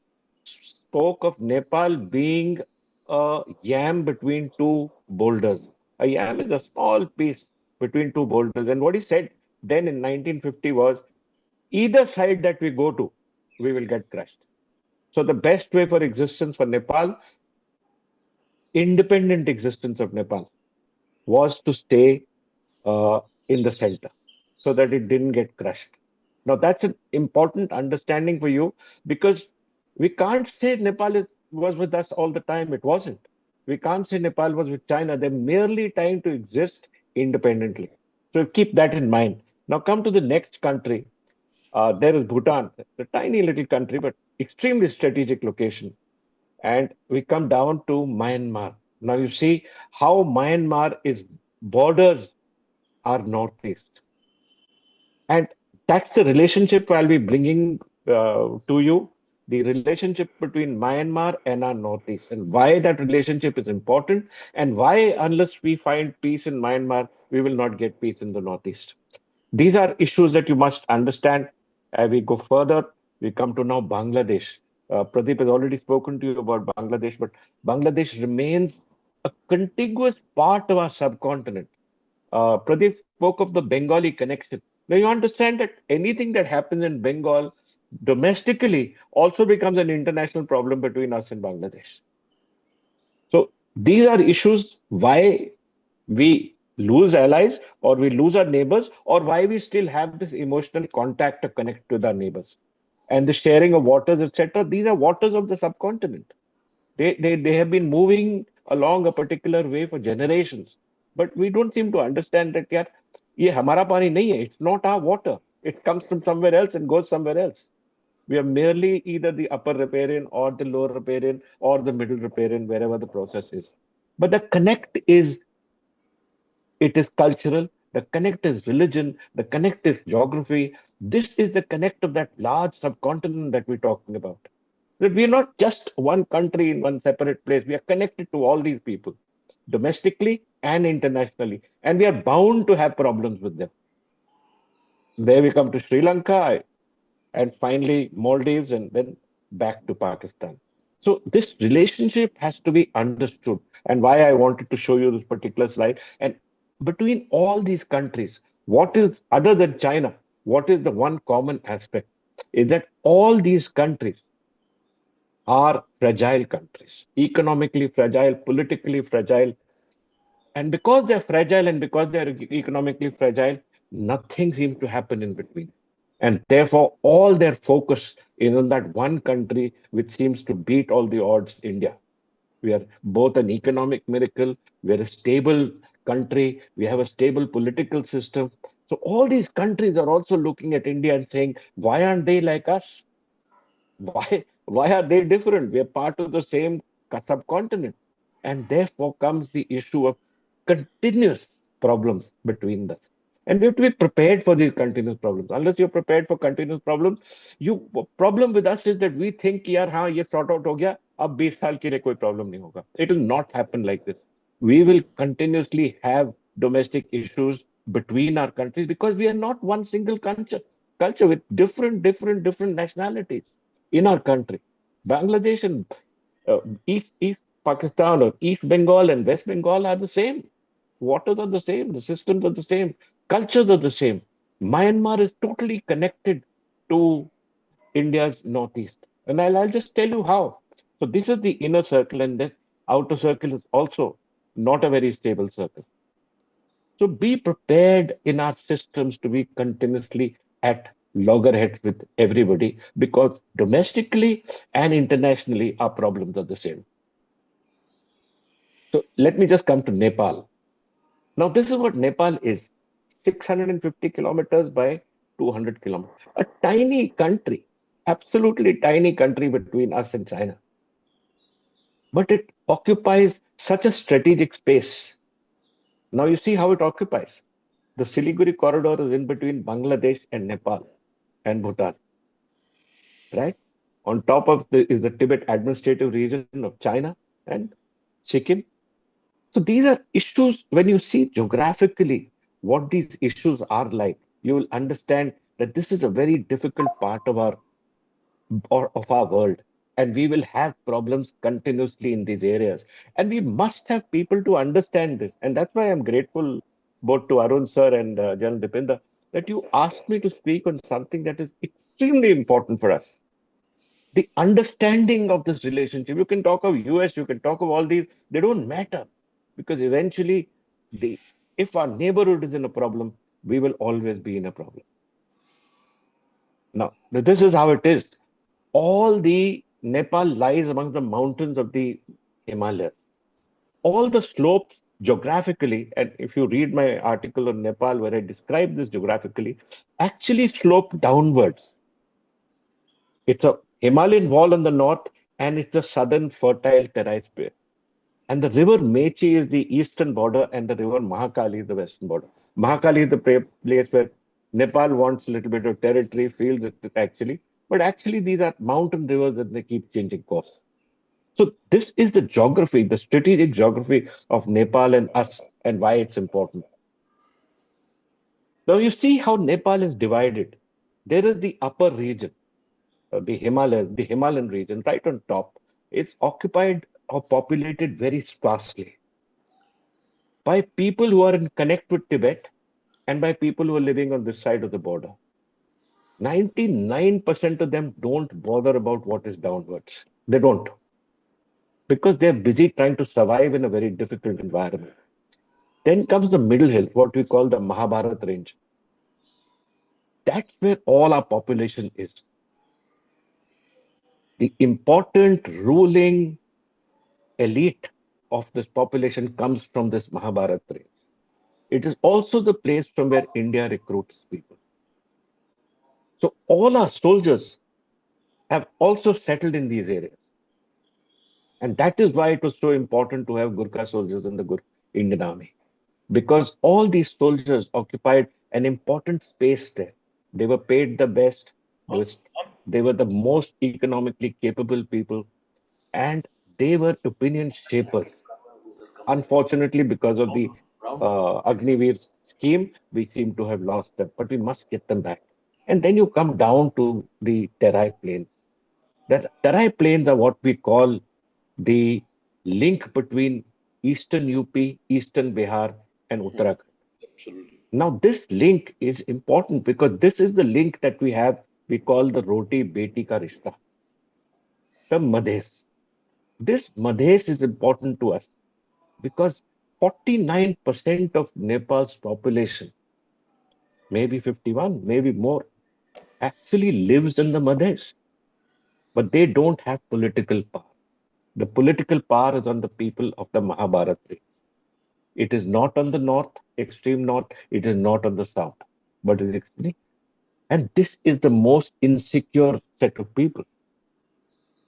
B: spoke of Nepal being a yam between two boulders. A yam is a small piece between two boulders. And what he said then in 1950 was, either side that we go to, we will get crushed. So the best way for existence for Nepal, independent existence of Nepal, was to stay in the center so that it didn't get crushed. Now, that's an important understanding for you, because we can't say was with us all the time. It wasn't. We can't say Nepal was with China. They're merely trying to exist independently. So keep that in mind. Now, come to the next country. There is Bhutan, a tiny little country, but extremely strategic location. And we come down to Myanmar. Now, you see how Myanmar is borders are northeast. And that's the relationship I'll be bringing to you, the relationship between Myanmar and our northeast, and why that relationship is important, and why, unless we find peace in Myanmar, we will not get peace in the northeast. These are issues that you must understand. As we go further, we come to now Bangladesh. Pradeep has already spoken to you about Bangladesh, but Bangladesh remains a contiguous part of our subcontinent. Pradeep spoke of the Bengali connection. Now you understand that anything that happens in Bengal domestically also becomes an international problem between us and Bangladesh. So these are issues why we lose allies, or we lose our neighbors, or why we still have this emotional contact to connect with our neighbors. And the sharing of waters, etc. These are waters of the subcontinent. They have been moving along a particular way for generations. But we don't seem to understand that, yaar, ye hamara pani nahi hai. It's not our water. It comes from somewhere else and goes somewhere else. We are merely either the upper riparian or the lower riparian or the middle riparian, wherever the process is. But the connect is, it is cultural, the connect is religion, the connect is geography. This is the connect of that large subcontinent that we're talking about. That we are not just one country in one separate place. We are connected to all these people, domestically and internationally. And we are bound to have problems with them. There we come to Sri Lanka, and finally Maldives, and then back to Pakistan. So this relationship has to be understood, and why I wanted to show you this particular slide. And between all these countries, what is, other than China, what is the one common aspect? Is that all these countries are fragile countries, economically fragile, politically fragile. And because they're fragile and because they're economically fragile, nothing seems to happen in between. And therefore, all their focus is on that one country which seems to beat all the odds, India. We are both an economic miracle, we're a stable country, we have a stable political system. So all these countries are also looking at India and saying, why aren't they like us? Why are they different? We are part of the same subcontinent. And therefore comes the issue of continuous problems between them. And we have to be prepared for these continuous problems. Unless you're prepared for continuous problems, you problem with us is that we think, yaar, हाँ, ये sort out हो गया, अब 20 साल के लिए कोई problem नहीं होगा. It will not happen like this. We will continuously have domestic issues between our countries because we are not one single culture with different nationalities in our country. Bangladesh and East Pakistan or East Bengal and West Bengal are the same. Waters are the same. The systems are the same. Cultures are the same. Myanmar is totally connected to India's northeast. And I'll just tell you how. So this is the inner circle, and the outer circle is also not a very stable circle. So be prepared in our systems to be continuously at loggerheads with everybody, because domestically and internationally our problems are the same. So let me just come to Nepal. Now, this is what Nepal is: 650 kilometers by 200 kilometers. A tiny country, absolutely tiny country between us and China. But it occupies such a strategic space. Now, you see how it occupies. The Siliguri corridor is in between Bangladesh and Nepal and Bhutan, right? On top of is the Tibet administrative region of China and Sikkim. So these are issues. When you see geographically what these issues are like, you will understand that this is a very difficult part of our world. and we will have problems continuously in these areas. And we must have people to understand this. And that's why I'm grateful both to Arun sir and General Dipinda that you asked me to speak on something that is extremely important for us. The understanding of this relationship. You can talk of US, you can talk of all these, they don't matter because eventually, the if our neighborhood is in a problem, we will always be in a problem. Now, this is how it is. All the Nepal lies among the mountains of the Himalayas. All the slopes geographically, and if you read my article on Nepal where I describe this geographically, actually slope downwards. It's a Himalayan wall on the north, and it's a southern fertile terrace bed. And the river Mechi is the eastern border, and the river Mahakali is the western border. Mahakali is the place where Nepal wants a little bit of territory, feels it actually, but actually these are mountain rivers and they keep changing course. So this is the geography, the strategic geography of Nepal and us, and why it's important. Now you see how Nepal is divided. There is the upper region, the Himalayas, the Himalayan region, right on top. It's occupied or populated very sparsely by people who are in connect with Tibet and by people who are living on this side of the border. 99% of them don't bother about what is downwards. They don't, because they're busy trying to survive in a very difficult environment. Then comes the middle hill, what we call the Mahabharat range. That's where all our population is. The important ruling elite of this population comes from this Mahabharat range. It is also the place from where India recruits people. So all our soldiers have also settled in these areas. And that is why it was so important to have Gurkha soldiers in the Indian Army. Because all these soldiers occupied an important space there. They were paid the best, they were the most economically capable people, and they were opinion shapers. Unfortunately, because of the Agniveer scheme, we seem to have lost them, but we must get them back. And then you come down to the Terai Plains. The Terai Plains are what we call the link between eastern UP, eastern Bihar, and Uttarakhand.
E: Absolutely.
B: Now, this link is important because this is the link that we have, we call the Roti Beti Ka Rishta, the Madhes. This Madhes is important to us because 49% of Nepal's population, maybe 51, maybe more, actually lives in the Madhes, but they don't have political power. The political power is on the people of the Mahabharat range. It is not on the north, extreme north, it is not on the south, but it is extreme. And this is the most insecure set of people.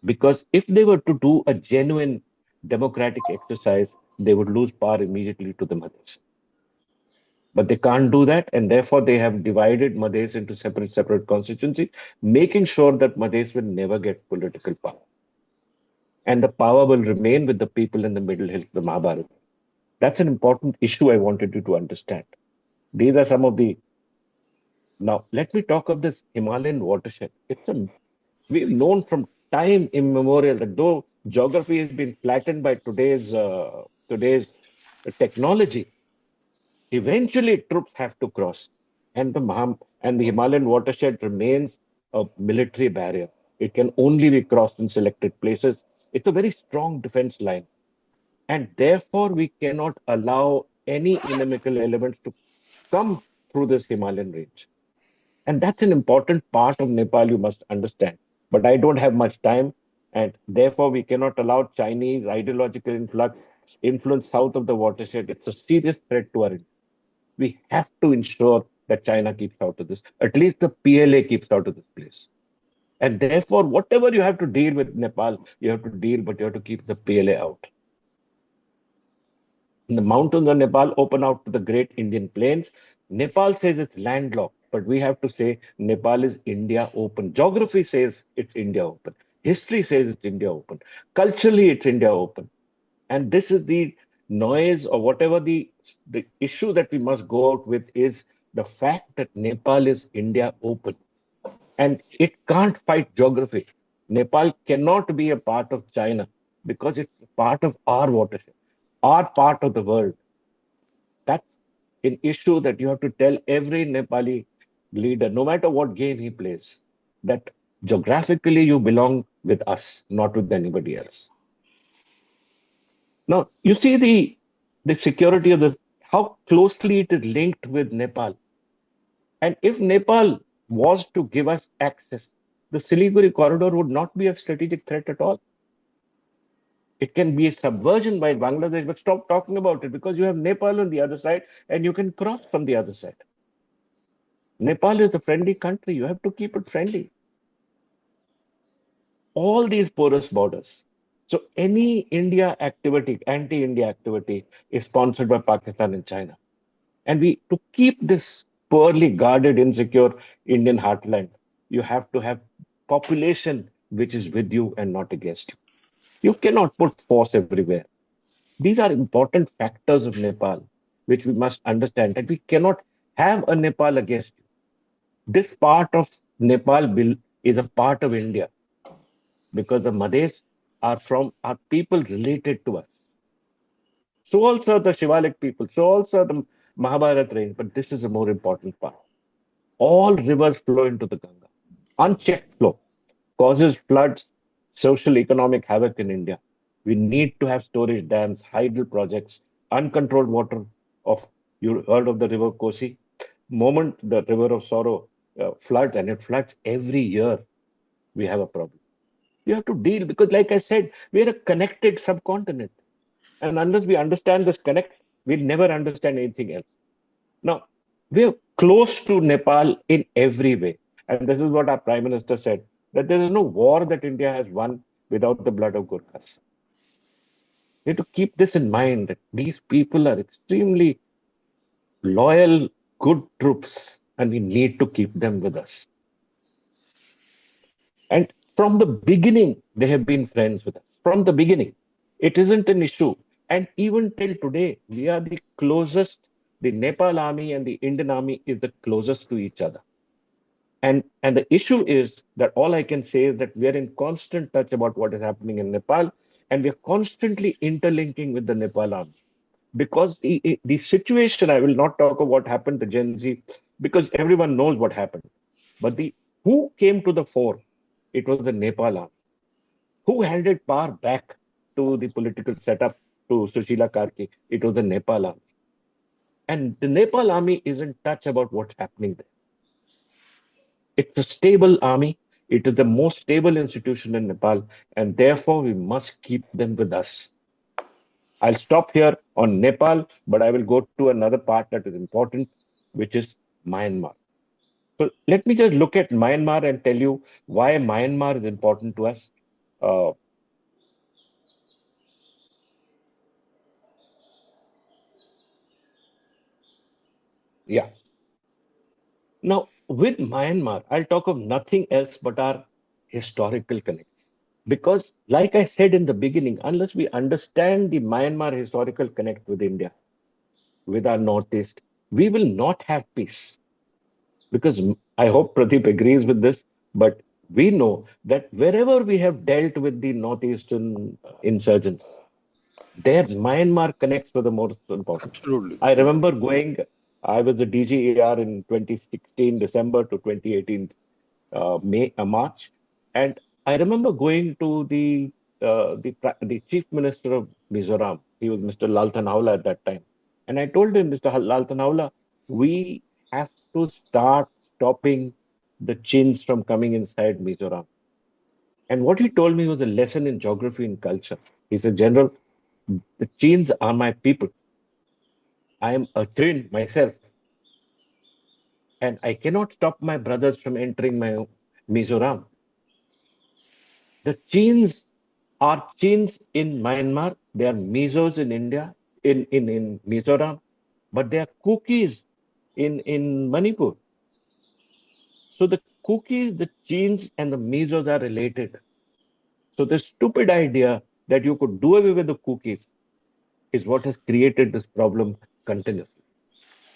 B: Because if they were to do a genuine democratic exercise, they would lose power immediately to the Madhes. But they can't do that, and therefore they have divided Madhes into separate constituencies, making sure that Madhes will never get political power. And the power will remain with the people in the middle hills, the Mahabharat. That's an important issue I wanted you to understand. These are some of the. Now, let me talk of this Himalayan watershed. We've known from time immemorial that though geography has been flattened by today's technology, eventually troops have to cross, and the Himalayan watershed remains a military barrier. It can only be crossed in selected places. It's a very strong defense line, and therefore we cannot allow any inimical elements to come through this Himalayan range. And that's an important part of Nepal, you must understand. But I don't have much time, and therefore we cannot allow Chinese ideological influence south of the watershed. It's a serious threat to our interest. We have to ensure that China keeps out of this. At least the PLA keeps out of this place. And therefore, whatever you have to deal with Nepal, you have to deal, but you have to keep the PLA out. And the mountains of Nepal open out to the great Indian plains. Nepal says it's landlocked, but we have to say Nepal is India open. Geography says it's India open. History says it's India open. Culturally, it's India open. And this is the noise or whatever the issue that we must go out with is the fact that Nepal is India open. And it can't fight geography. Nepal cannot be a part of China because it's part of our watershed, our part of the world. That's an issue that you have to tell every Nepali leader, no matter what game he plays, that geographically you belong with us, not with anybody else. Now, you see the security of this, how closely it is linked with Nepal. And if Nepal was to give us access, the Siliguri corridor would not be a strategic threat at all. It can be a subversion by Bangladesh, but stop talking about it because you have Nepal on the other side and you can cross from the other side. Nepal is a friendly country. You have to keep it friendly. All these porous borders. So any India activity, anti-India activity, is sponsored by Pakistan and China. And to keep this poorly guarded, insecure Indian heartland, you have to have population which is with you and not against you. You cannot put force everywhere. These are important factors of Nepal, which we must understand that we cannot have a Nepal against you. This part of Nepal bill is a part of India because the Madhes are people related to us. So also the Shivalik people, so also the Mahabharat range, but this is a more important part. All rivers flow into the Ganga. Unchecked flow causes floods, social economic havoc in India. We need to have storage dams, hydel projects, uncontrolled water of, you heard of the river Kosi? Moment the river of sorrow floods, and it floods every year, we have a problem. You have to deal because, like I said, we are a connected subcontinent. And unless we understand this connect, we'll never understand anything else. Now, we're close to Nepal in every way. And this is what our Prime Minister said, that there is no war that India has won without the blood of Gurkhas. We have to keep this in mind that these people are extremely loyal, good troops, and we need to keep them with us. And from the beginning, they have been friends with us. From the beginning, it isn't an issue. And even till today, we are the closest. The Nepal army and the Indian army is the closest to each other. And the issue is that all I can say is that we are in constant touch about what is happening in Nepal, and we are constantly interlinking with the Nepal army. Because the situation, I will not talk of what happened to Gen Z, because everyone knows what happened. But the who came to the fore, it was the Nepal army. Who handed power back to the political setup to Sushila Karki? It was the Nepal army. And the Nepal army is in touch about what's happening there. It's a stable army. It is the most stable institution in Nepal, and therefore we must keep them with us. I'll stop here on Nepal, but I will go to another part that is important, which is Myanmar. So let me just look at Myanmar and tell you why Myanmar is important to us. Uh, yeah. Now, with Myanmar, I'll talk of nothing else but our historical connects. Because, like I said in the beginning, unless we understand the Myanmar historical connect with India, with our Northeast, we will not have peace. Because I hope Pradeep agrees with this, but we know that wherever we have dealt with the Northeastern insurgents, their Myanmar connects were the most important.
E: Absolutely.
B: I remember going, I was a DGAR in 2016, December to 2018, March. And I remember going to the Chief Minister of Mizoram. He was Mr. Lalthanawala at that time. And I told him, Mr. Lalthanawala, we have to start stopping the Chins from coming inside Mizoram. And what he told me was a lesson in geography and culture. He said, General, the Chins are my people. I am a Chin myself, and I cannot stop my brothers from entering my Mizoram. The Chins are Chins in Myanmar, they are Mizos in India, in Mizoram, but they are Kukis in Manipur. So the Kukis, the Chins, and the Mizos are related. So the stupid idea that you could do away with the Kukis is what has created this problem continuously.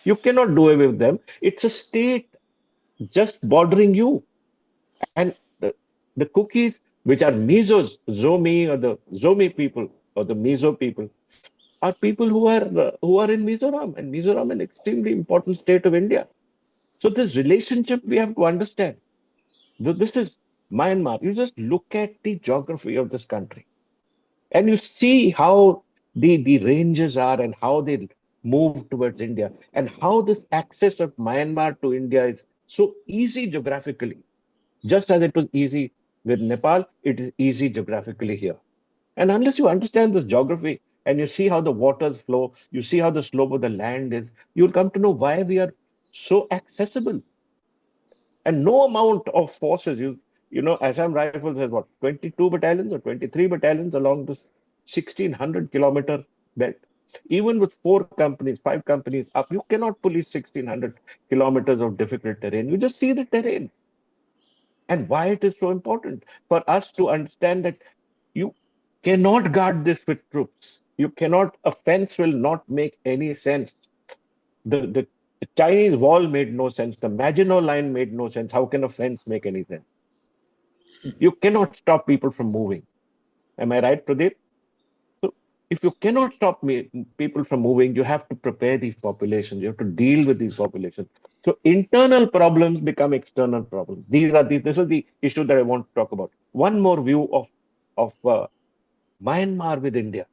B: You cannot do away with them. It's a state just bordering you. And the cookies which are Mizos, Zomi or the Zomi people or the Mizo people, are people who are in Mizoram, and Mizoram an extremely important state of India. So this relationship we have to understand. This is Myanmar. You just look at the geography of this country, and you see how the ranges are and how they move towards India, and how this access of Myanmar to India is so easy geographically. Just as it was easy with Nepal, it is easy geographically here. And unless you understand this geography and you see how the waters flow, you see how the slope of the land is, you'll come to know why we are so accessible. And no amount of forces, Assam Rifles has what, 22 battalions or 23 battalions along this 1600-kilometer belt. Even with 4 companies, 5 companies up, you cannot police 1600 kilometers of difficult terrain. You just see the terrain. And why it is so important for us to understand that you cannot guard this with troops. You cannot, a fence will not make any sense. The Chinese wall made no sense. The Maginot Line made no sense. How can a fence make any sense? You cannot stop people from moving. Am I right, Pradeep? So if you cannot stop people from moving, you have to prepare these populations. You have to deal with these populations. So internal problems become external problems. This is the issue that I want to talk about. One more view of Myanmar with India,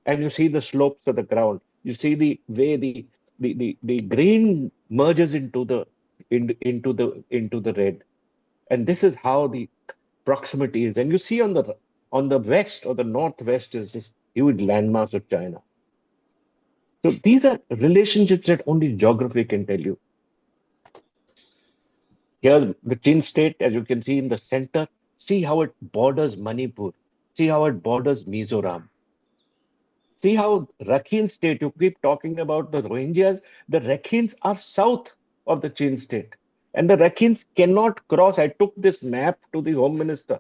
B: and you see the slopes of the ground. You see the way the green merges into the red, and this is how the proximity is. And you see on the west or the northwest is this huge landmass of China. So these are relationships that only geography can tell you. Here's the Chin state, as you can see in the center. See how it borders Manipur. See how it borders Mizoram. See how Rakhine state, you keep talking about the Rohingyas, the Rakhines are south of the Chin state. And the Rakhines cannot cross. I took this map to the Home Minister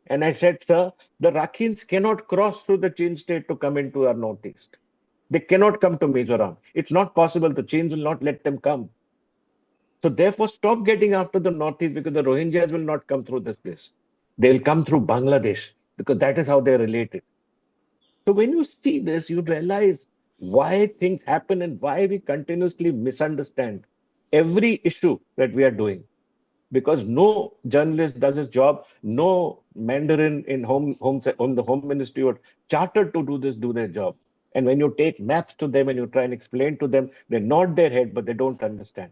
B: and I said, sir, the Rakhines cannot cross through the Chin state to come into our northeast. They cannot come to Mizoram. It's not possible. The Chins will not let them come. So therefore, stop getting after the northeast, because the Rohingyas will not come through this place. They'll come through Bangladesh, because that is how they're related. So when you see this, you realize why things happen and why we continuously misunderstand every issue that we are doing. Because no journalist does his job, no Mandarin in the Home Ministry or chartered to do their job. And when you take maps to them and you try and explain to them, they nod their head, but they don't understand.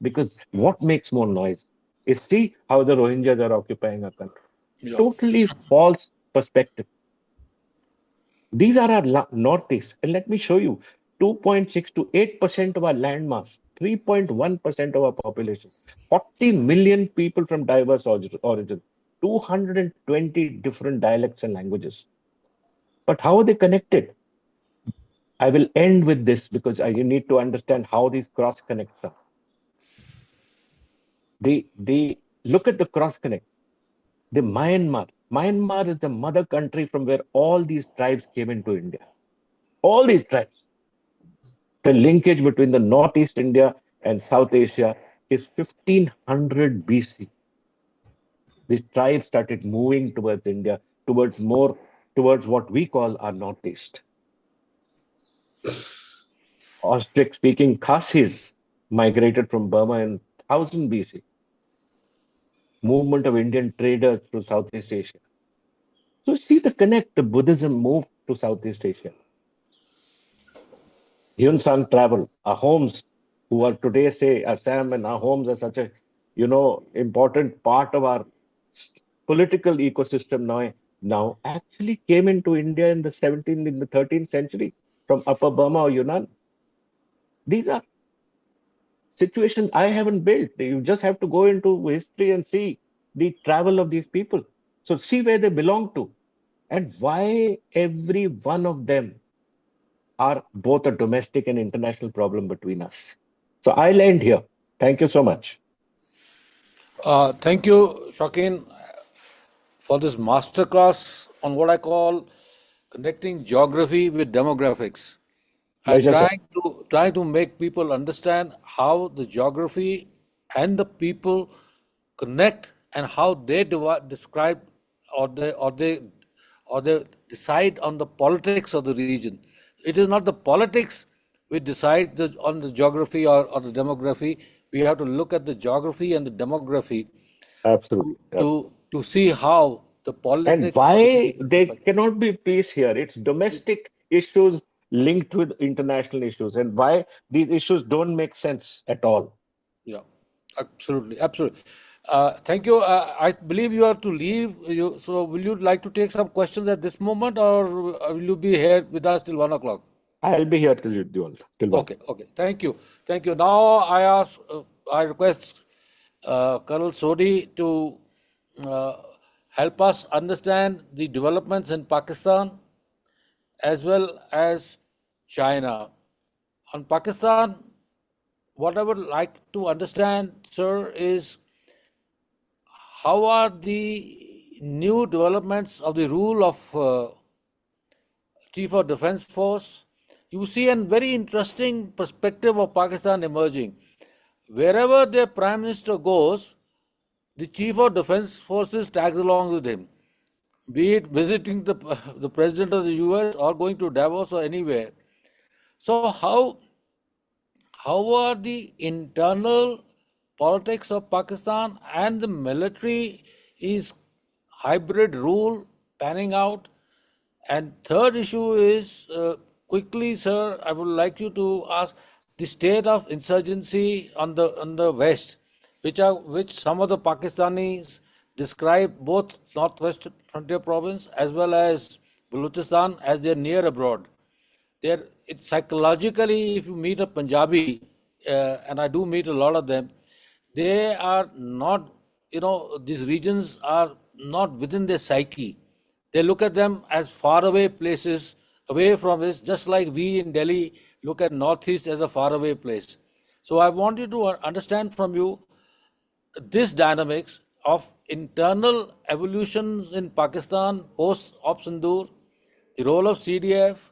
B: Because what makes more noise is see how the Rohingyas are occupying our country.
E: Yeah.
B: Totally false perspective. These are our northeast. And let me show you 2.6 to 8% of our land mass, 3.1% of our population, 40 million people from diverse origins, 220 different dialects and languages. But how are they connected? I will end with this because you need to understand how these cross connects are. They look at the cross connect. The Myanmar is the mother country from where all these tribes came into India. All these tribes. The linkage between the Northeast India and South Asia is 1500 BC. The tribes started moving towards India, towards what we call our Northeast. Austric-speaking Khasis migrated from Burma in 1000 BC. Movement of Indian traders through Southeast Asia. So see the connect, the Buddhism moved to Southeast Asia. Hyun travel, our homes, who are today say Assam, and our homes are such a, important part of our political ecosystem now actually came into India in the 13th century from Upper Burma or Yunnan. These are situations I haven't built. You just have to go into history and see the travel of these people. So see where they belong to and why every one of them are both a domestic and international problem between us. So I'll end here. Thank you so much.
E: Thank you, Shakeen, for this masterclass on what I call connecting geography with demographics. And
B: Pleasure, sir.
E: trying to make people understand how the geography and the people connect and how they describe or they decide on the politics of the region. It is not the politics which decide on the geography or the demography. We have to look at the geography and the demography
B: Absolutely.
E: to see how the
B: And
E: politics of the
B: why
E: region
B: there
E: affect.
B: cannot be peace here? It's domestic issues linked with international issues, and why these issues don't make sense at all.
E: Yeah, absolutely, absolutely. Thank you. I believe you have to leave. So, will you like to take some questions at this moment, or will you be here with us till 1 o'clock?
B: I'll be here till one.
E: Okay, okay. Thank you, thank you. Now I request Colonel Sodi to uh, help us understand the developments in Pakistan as well as China. On Pakistan, what I would like to understand, sir, is how are the new developments of the rule of Chief of Defence Force? You see a very interesting perspective of Pakistan emerging. Wherever the Prime Minister goes, the Chief of Defence Forces tags along with him, be it visiting the President of the US or going to Davos or anywhere. So how are the internal politics of Pakistan and the military is hybrid rule panning out? And third issue is quickly, sir, I would like you to ask the state of insurgency on the west, which some of the Pakistanis describe both Northwest Frontier Province as well as Balochistan as their near abroad. It's psychologically, if you meet a Punjabi, and I do meet a lot of them, they are not, these regions are not within their psyche. They look at them as faraway places, away from this, just like we in Delhi look at Northeast as a faraway place. So I want you to understand from you this dynamics of internal evolutions in Pakistan post-Op Sindoor, the role of CDF,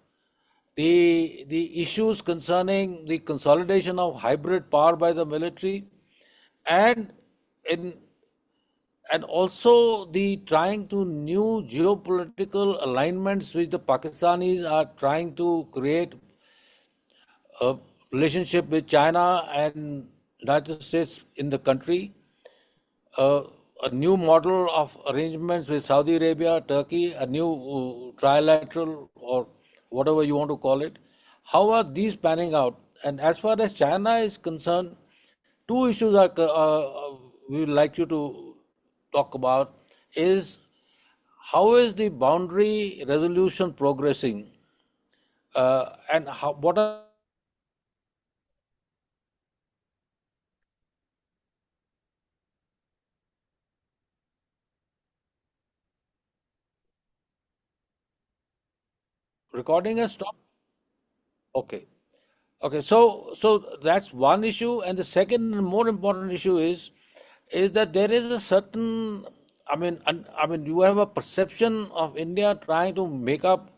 E: the issues concerning the consolidation of hybrid power by the military, and in and also the trying to new geopolitical alignments which the Pakistanis are trying to create a relationship with China and United States in the country, a new model of arrangements with Saudi Arabia, Turkey, a new trilateral or whatever you want to call it. How are these panning out? And as far as China is concerned, two issues we would like you to talk about is how is the boundary resolution progressing, and what are recording has stopped? Okay. Okay, so that's one issue, and the second and more important issue is that there is a certain, I mean, you have a perception of India trying to make up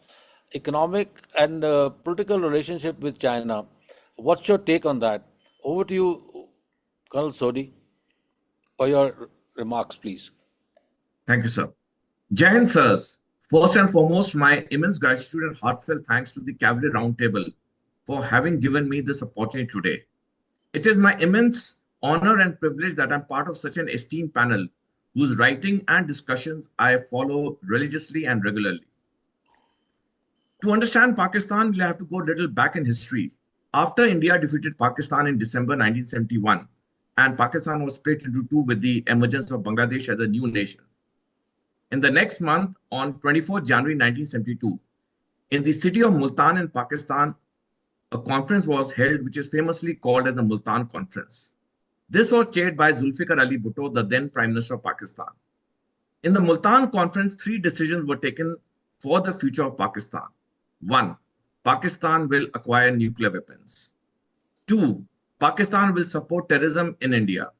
E: economic and political relationship with China. What's your take on that? Over to you, Colonel Sodi, for your remarks, please.
D: Thank you, sir. Jai Hind, sirs. First and foremost, my immense gratitude and heartfelt thanks to the Cavalry Roundtable for having given me this opportunity today. It is my immense honor and privilege that I'm part of such an esteemed panel whose writing and discussions I follow religiously and regularly. To understand Pakistan, we'll have to go a little back in history. After India defeated Pakistan in December 1971, and Pakistan was split into two with the emergence of Bangladesh as a new nation. In the next month, on 24th January 1972, in the city of Multan in Pakistan, a conference was held which is famously called as the Multan Conference. This was chaired by Zulfikar Ali Bhutto, the then Prime Minister of Pakistan. In the Multan Conference, three decisions were taken for the future of Pakistan. One, Pakistan will acquire nuclear weapons. Two, Pakistan will support terrorism in India.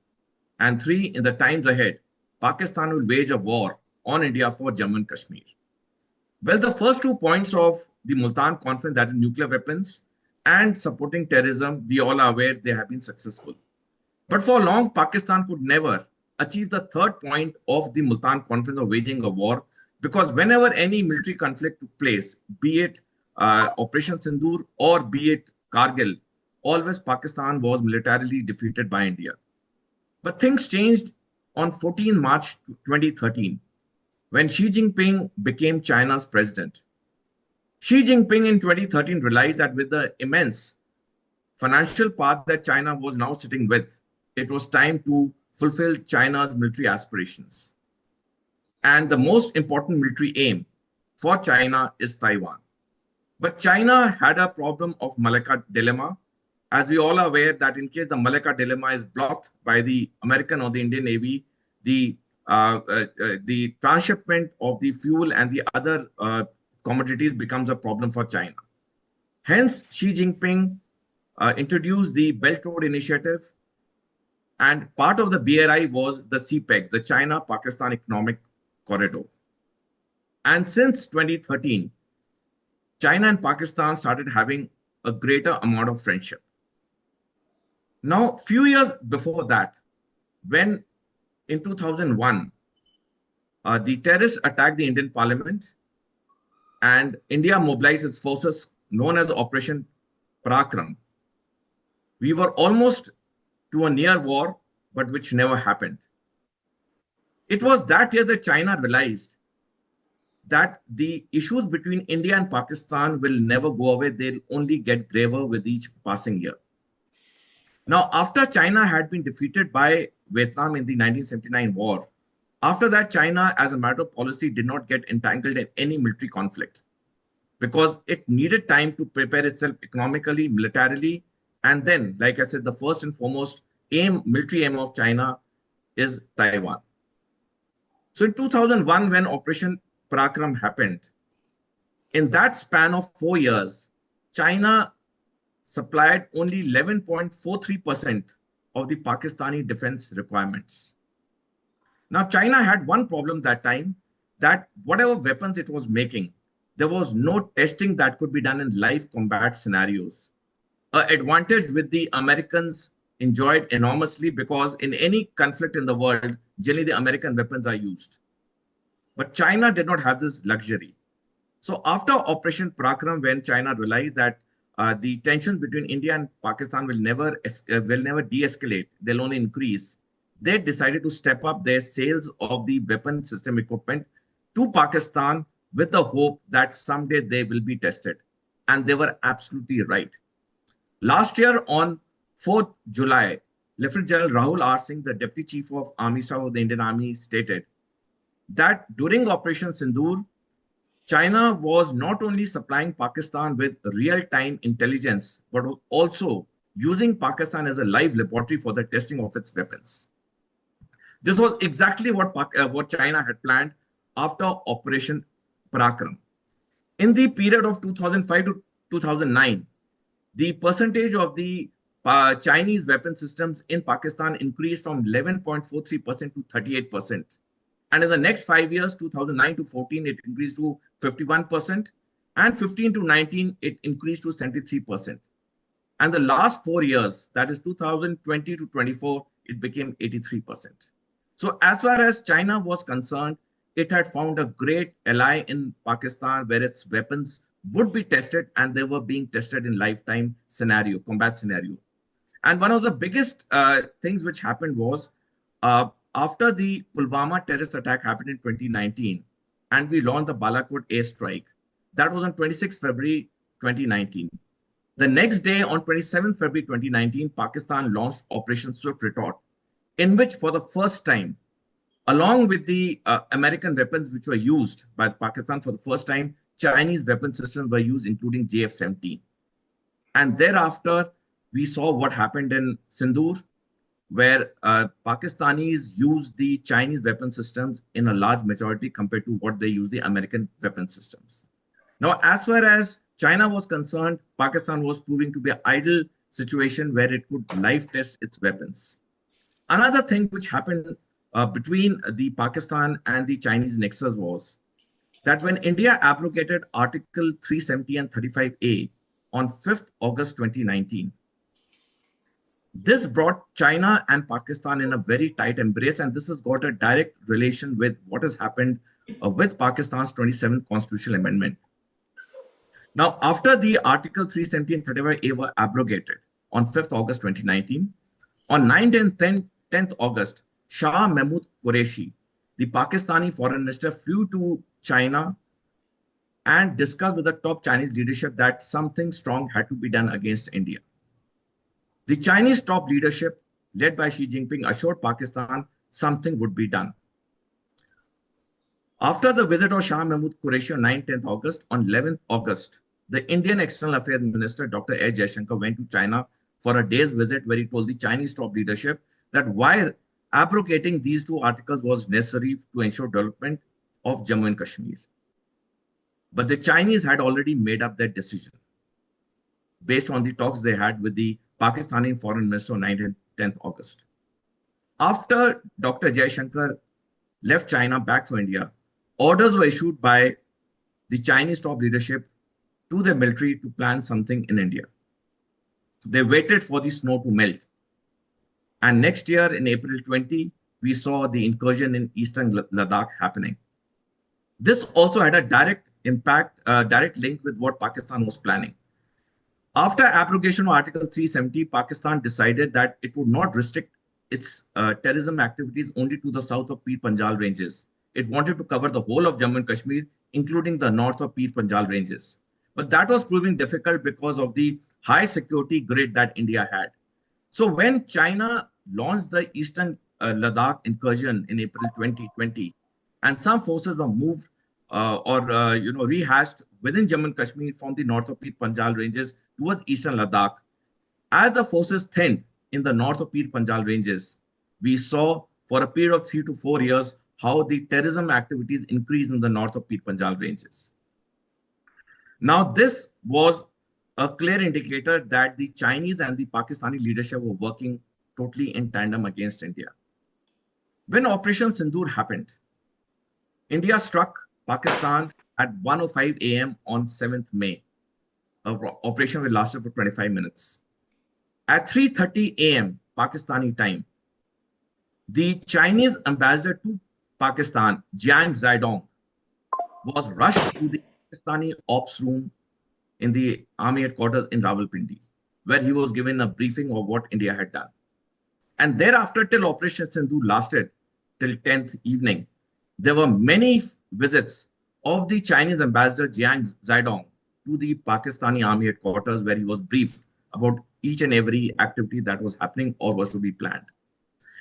D: And three, in the times ahead, Pakistan will wage a war on India for Jammu and Kashmir. Well, the first 2 points of the Multan Conference, that is nuclear weapons and supporting terrorism, we all are aware they have been successful. But for long, Pakistan could never achieve the third point of the Multan Conference of waging a war Because whenever any military conflict took place, be it Operation Sindoor or be it Kargil, always Pakistan was militarily defeated by India. But things changed on 14 March 2013 when Xi Jinping became China's president. Xi Jinping in 2013 realized that with the immense financial path that China was now sitting with, it was time to fulfill China's military aspirations. And the most important military aim for China is Taiwan. But China had a problem of Malacca dilemma. As we all are aware that in case the Malacca dilemma is blocked by the American or the Indian Navy, the transshipment of the fuel and the other commodities becomes a problem for China. Hence, Xi Jinping introduced the Belt Road Initiative, and part of the BRI was the CPEC, the China-Pakistan Economic Corridor. And since 2013, China and Pakistan started having a greater amount of friendship. Now, few years before that, when in 2001, the terrorists attacked the Indian Parliament and India mobilized its forces known as Operation Parakram, we were almost to a near war, but which never happened. It was that year that China realized that the issues between India and Pakistan will never go away. They'll only get graver with each passing year. Now, after China had been defeated by Vietnam in the 1979 war, after that, China, as a matter of policy, did not get entangled in any military conflict because it needed time to prepare itself economically, militarily, and then, like I said, the first and foremost military aim of China is Taiwan. So in 2001, when Operation Parakram happened, in that span of 4 years, China supplied only 11.43% of the Pakistani defense requirements. Now, China had one problem that time, that whatever weapons it was making, there was no testing that could be done in live combat scenarios. An advantage with the Americans enjoyed enormously because in any conflict in the world, generally the American weapons are used. But China did not have this luxury. So after Operation Parakram, when China realized that the tensions between India and Pakistan will never de-escalate, they'll only increase, they decided to step up their sales of the weapon system equipment to Pakistan with the hope that someday they will be tested. And they were absolutely right. Last year on 4th July, Lieutenant General Rahul R. Singh, the Deputy Chief of Army Staff of the Indian Army, stated that during Operation Sindoor, China was not only supplying Pakistan with real-time intelligence, but also using Pakistan as a live laboratory for the testing of its weapons. This was exactly what China had planned after Operation Parakram. In the period of 2005 to 2009, the percentage of the Chinese weapon systems in Pakistan increased from 11.43% to 38%. And in the next 5 years, 2009 to 14, it increased to 51%. And 15 to 19, it increased to 73%. And the last 4 years, that is 2020 to 24, it became 83%. So as far as China was concerned, it had found a great ally in Pakistan where its weapons would be tested, and they were being tested in lifetime scenario, combat scenario. And one of the biggest things which happened was after the Pulwama terrorist attack happened in 2019, and we launched the Balakot airstrike. That was on 26 February 2019. The next day, on 27 February 2019, Pakistan launched Operation Swift Retort, in which for the first time, along with the American weapons which were used by Pakistan for the first time, Chinese weapon systems were used, including JF-17. And thereafter, we saw what happened in Sindoor, where Pakistanis used the Chinese weapon systems in a large majority compared to what they use the American weapon systems. Now, as far as China was concerned, Pakistan was proving to be an idle situation where it could live test its weapons. Another thing which happened between the Pakistan and the Chinese nexus was that when India abrogated Article 370 and 35A on 5th August 2019, This brought China and Pakistan in a very tight embrace, and this has got a direct relation with what has happened with Pakistan's 27th constitutional amendment. Now, after the Article 370 and 35A were abrogated on 5th August 2019, on 9th and 10th August, Shah Mahmud Qureshi, the Pakistani foreign minister, flew to China and discussed with the top Chinese leadership that something strong had to be done against India. The Chinese top leadership, led by Xi Jinping, assured Pakistan something would be done. After the visit of Shah Mahmud Qureshi on 9th-10th August, on 11th August, the Indian External Affairs Minister, Dr. S. Jaishankar, went to China for a day's visit where he told the Chinese top leadership that while abrogating these two articles was necessary to ensure development of Jammu and Kashmir. But the Chinese had already made up their decision based on the talks they had with the Pakistani foreign minister on 9th and 10th August. After Dr. Jaishankar left China back for India, orders were issued by the Chinese top leadership to the military to plan something in India. They waited for the snow to melt. And next year in April 20, we saw the incursion in eastern Ladakh happening. This also had a direct link with what Pakistan was planning. After abrogation of Article 370, Pakistan decided that it would not restrict its terrorism activities only to the south of Pir Panjal ranges. It wanted to cover the whole of Jammu and Kashmir, including the north of Pir Panjal ranges. But that was proving difficult because of the high security grid that India had. So when China launched the eastern Ladakh incursion in April 2020, and some forces were moved rehashed within Jammu and Kashmir from the north of Pir Panjal ranges towards eastern Ladakh, as the forces thinned in the north of Pir Panjal ranges, we saw for a period of 3 to 4 years how the terrorism activities increased in the north of Pir Panjal ranges. Now, this was a clear indicator that the Chinese and the Pakistani leadership were working totally in tandem against India. When Operation Sindoor happened, India struck Pakistan at 1:05 a.m. on 7th May. An operation will lasted for 25 minutes. At 3:30 a.m. Pakistani time, the Chinese ambassador to Pakistan, Jiang Zhaidong, was rushed to the Pakistani ops room in the army headquarters in Rawalpindi, where he was given a briefing of what India had done. And thereafter, till Operation Sindoor lasted till 10th evening, there were many visits of the Chinese ambassador Jiang Zhaidong to the Pakistani army headquarters, where he was briefed about each and every activity that was happening or was to be planned.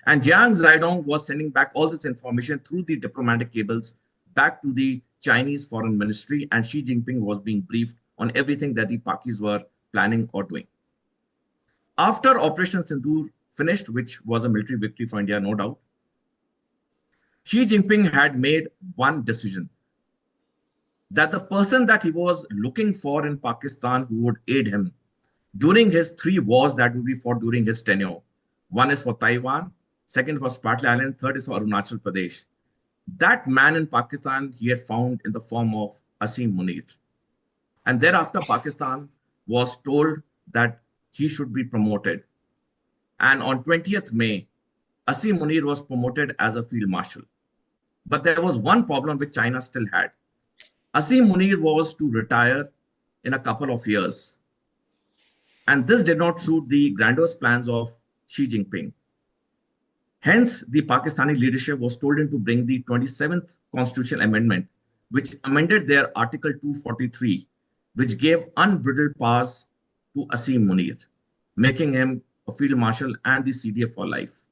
D: And Jiang Zhaidong was sending back all this information through the diplomatic cables back to the Chinese Foreign Ministry, and Xi Jinping was being briefed on everything that the Pakis were planning or doing. After Operation Sindoor finished, which was a military victory for India, no doubt, Xi Jinping had made one decision, that the person that he was looking for in Pakistan who would aid him during his 3 wars that would be fought during his tenure. One is for Taiwan, second for Spratly Island, third is for Arunachal Pradesh. That man in Pakistan he had found in the form of Asim Munir. And thereafter, Pakistan was told that he should be promoted. And on 20th May, Asim Munir was promoted as a field marshal. But there was one problem which China still had. Asim Munir was to retire in a couple of years. And this did not suit the grandiose plans of Xi Jinping. Hence, the Pakistani leadership was told him to bring the 27th constitutional amendment, which amended their Article 243, which gave unbridled powers to Asim Munir, making him a field marshal and the CDF for life.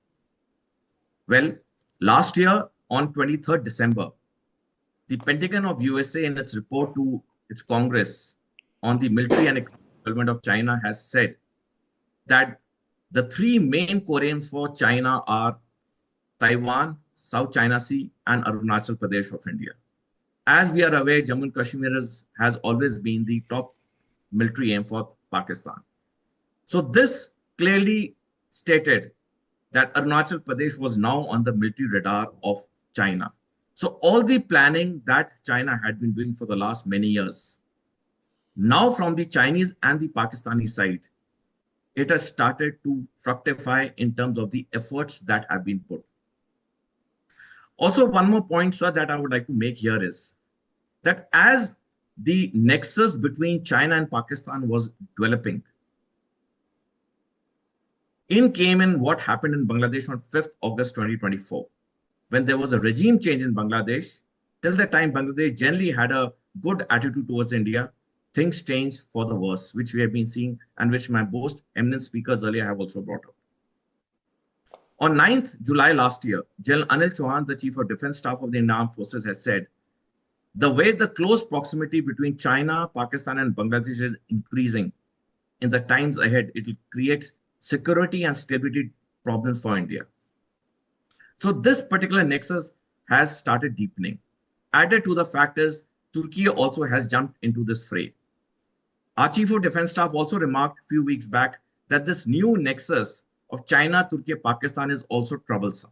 D: Well, last year on 23rd December, the Pentagon of USA in its report to its Congress on the military and economic development of China has said that the 3 main core aims for China are Taiwan, South China Sea, and Arunachal Pradesh of India. As we are aware, Jammu and Kashmir has always been the top military aim for Pakistan. So this clearly stated that Arunachal Pradesh was now on the military radar of China. So all the planning that China had been doing for the last many years, now from the Chinese and the Pakistani side, it has started to fructify in terms of the efforts that have been put. Also, one more point, sir, that I would like to make here is that as the nexus between China and Pakistan was developing, in came in what happened in Bangladesh on 5th August 2024, when there was a regime change in Bangladesh. Till the time, Bangladesh generally had a good attitude towards India. Things changed for the worse, which we have been seeing and which my most eminent speakers earlier have also brought up. On 9th July last year, General Anil Chauhan, the Chief of Defense Staff of the Indian Armed Forces, has said, the way the close proximity between China, Pakistan, and Bangladesh is increasing in the times ahead, it will create security and stability problems for India. So this particular nexus has started deepening. Added to the fact is, Turkey also has jumped into this fray. Our Chief of Defense Staff also remarked a few weeks back that this new nexus of China, Turkey, Pakistan is also troublesome.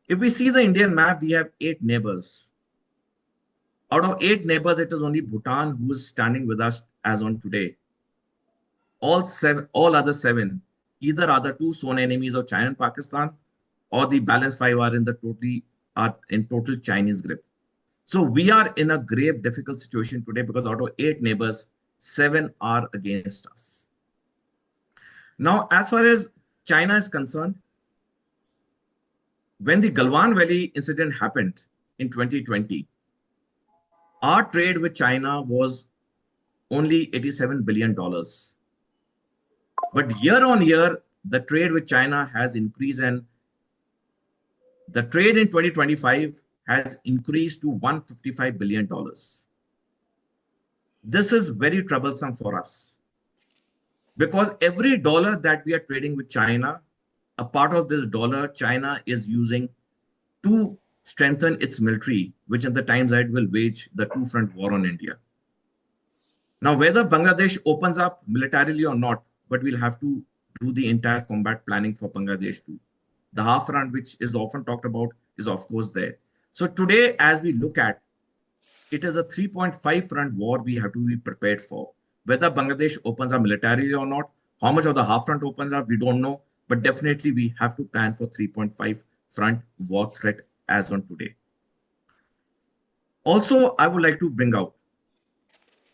D: If we see the Indian map, we have 8 neighbors. Out of 8 neighbors, it is only Bhutan who is standing with us as on today. All other 7 either are the 2 sworn enemies of China and Pakistan, or the balance 5 are in total Chinese grip. So we are in a grave, difficult situation today because out of 8 neighbors, 7 are against us. Now, as far as China is concerned, when the Galwan Valley incident happened in 2020, our trade with China was only $87 billion. But year on year, the trade with China has increased, and the trade in 2025 has increased to $155 billion. This is very troublesome for us because every dollar that we are trading with China, a part of this dollar China is using to strengthen its military, which in the times ahead will wage the 2-front war on India. Now, whether Bangladesh opens up militarily or not, but we'll have to do the entire combat planning for Bangladesh too. The half front, which is often talked about, is of course there. So today, as we look at, it is a 3.5 front war we have to be prepared for. Whether Bangladesh opens up militarily or not, how much of the half front opens up, we don't know. But definitely we have to plan for 3.5 front war threat as on today. Also, I would like to bring out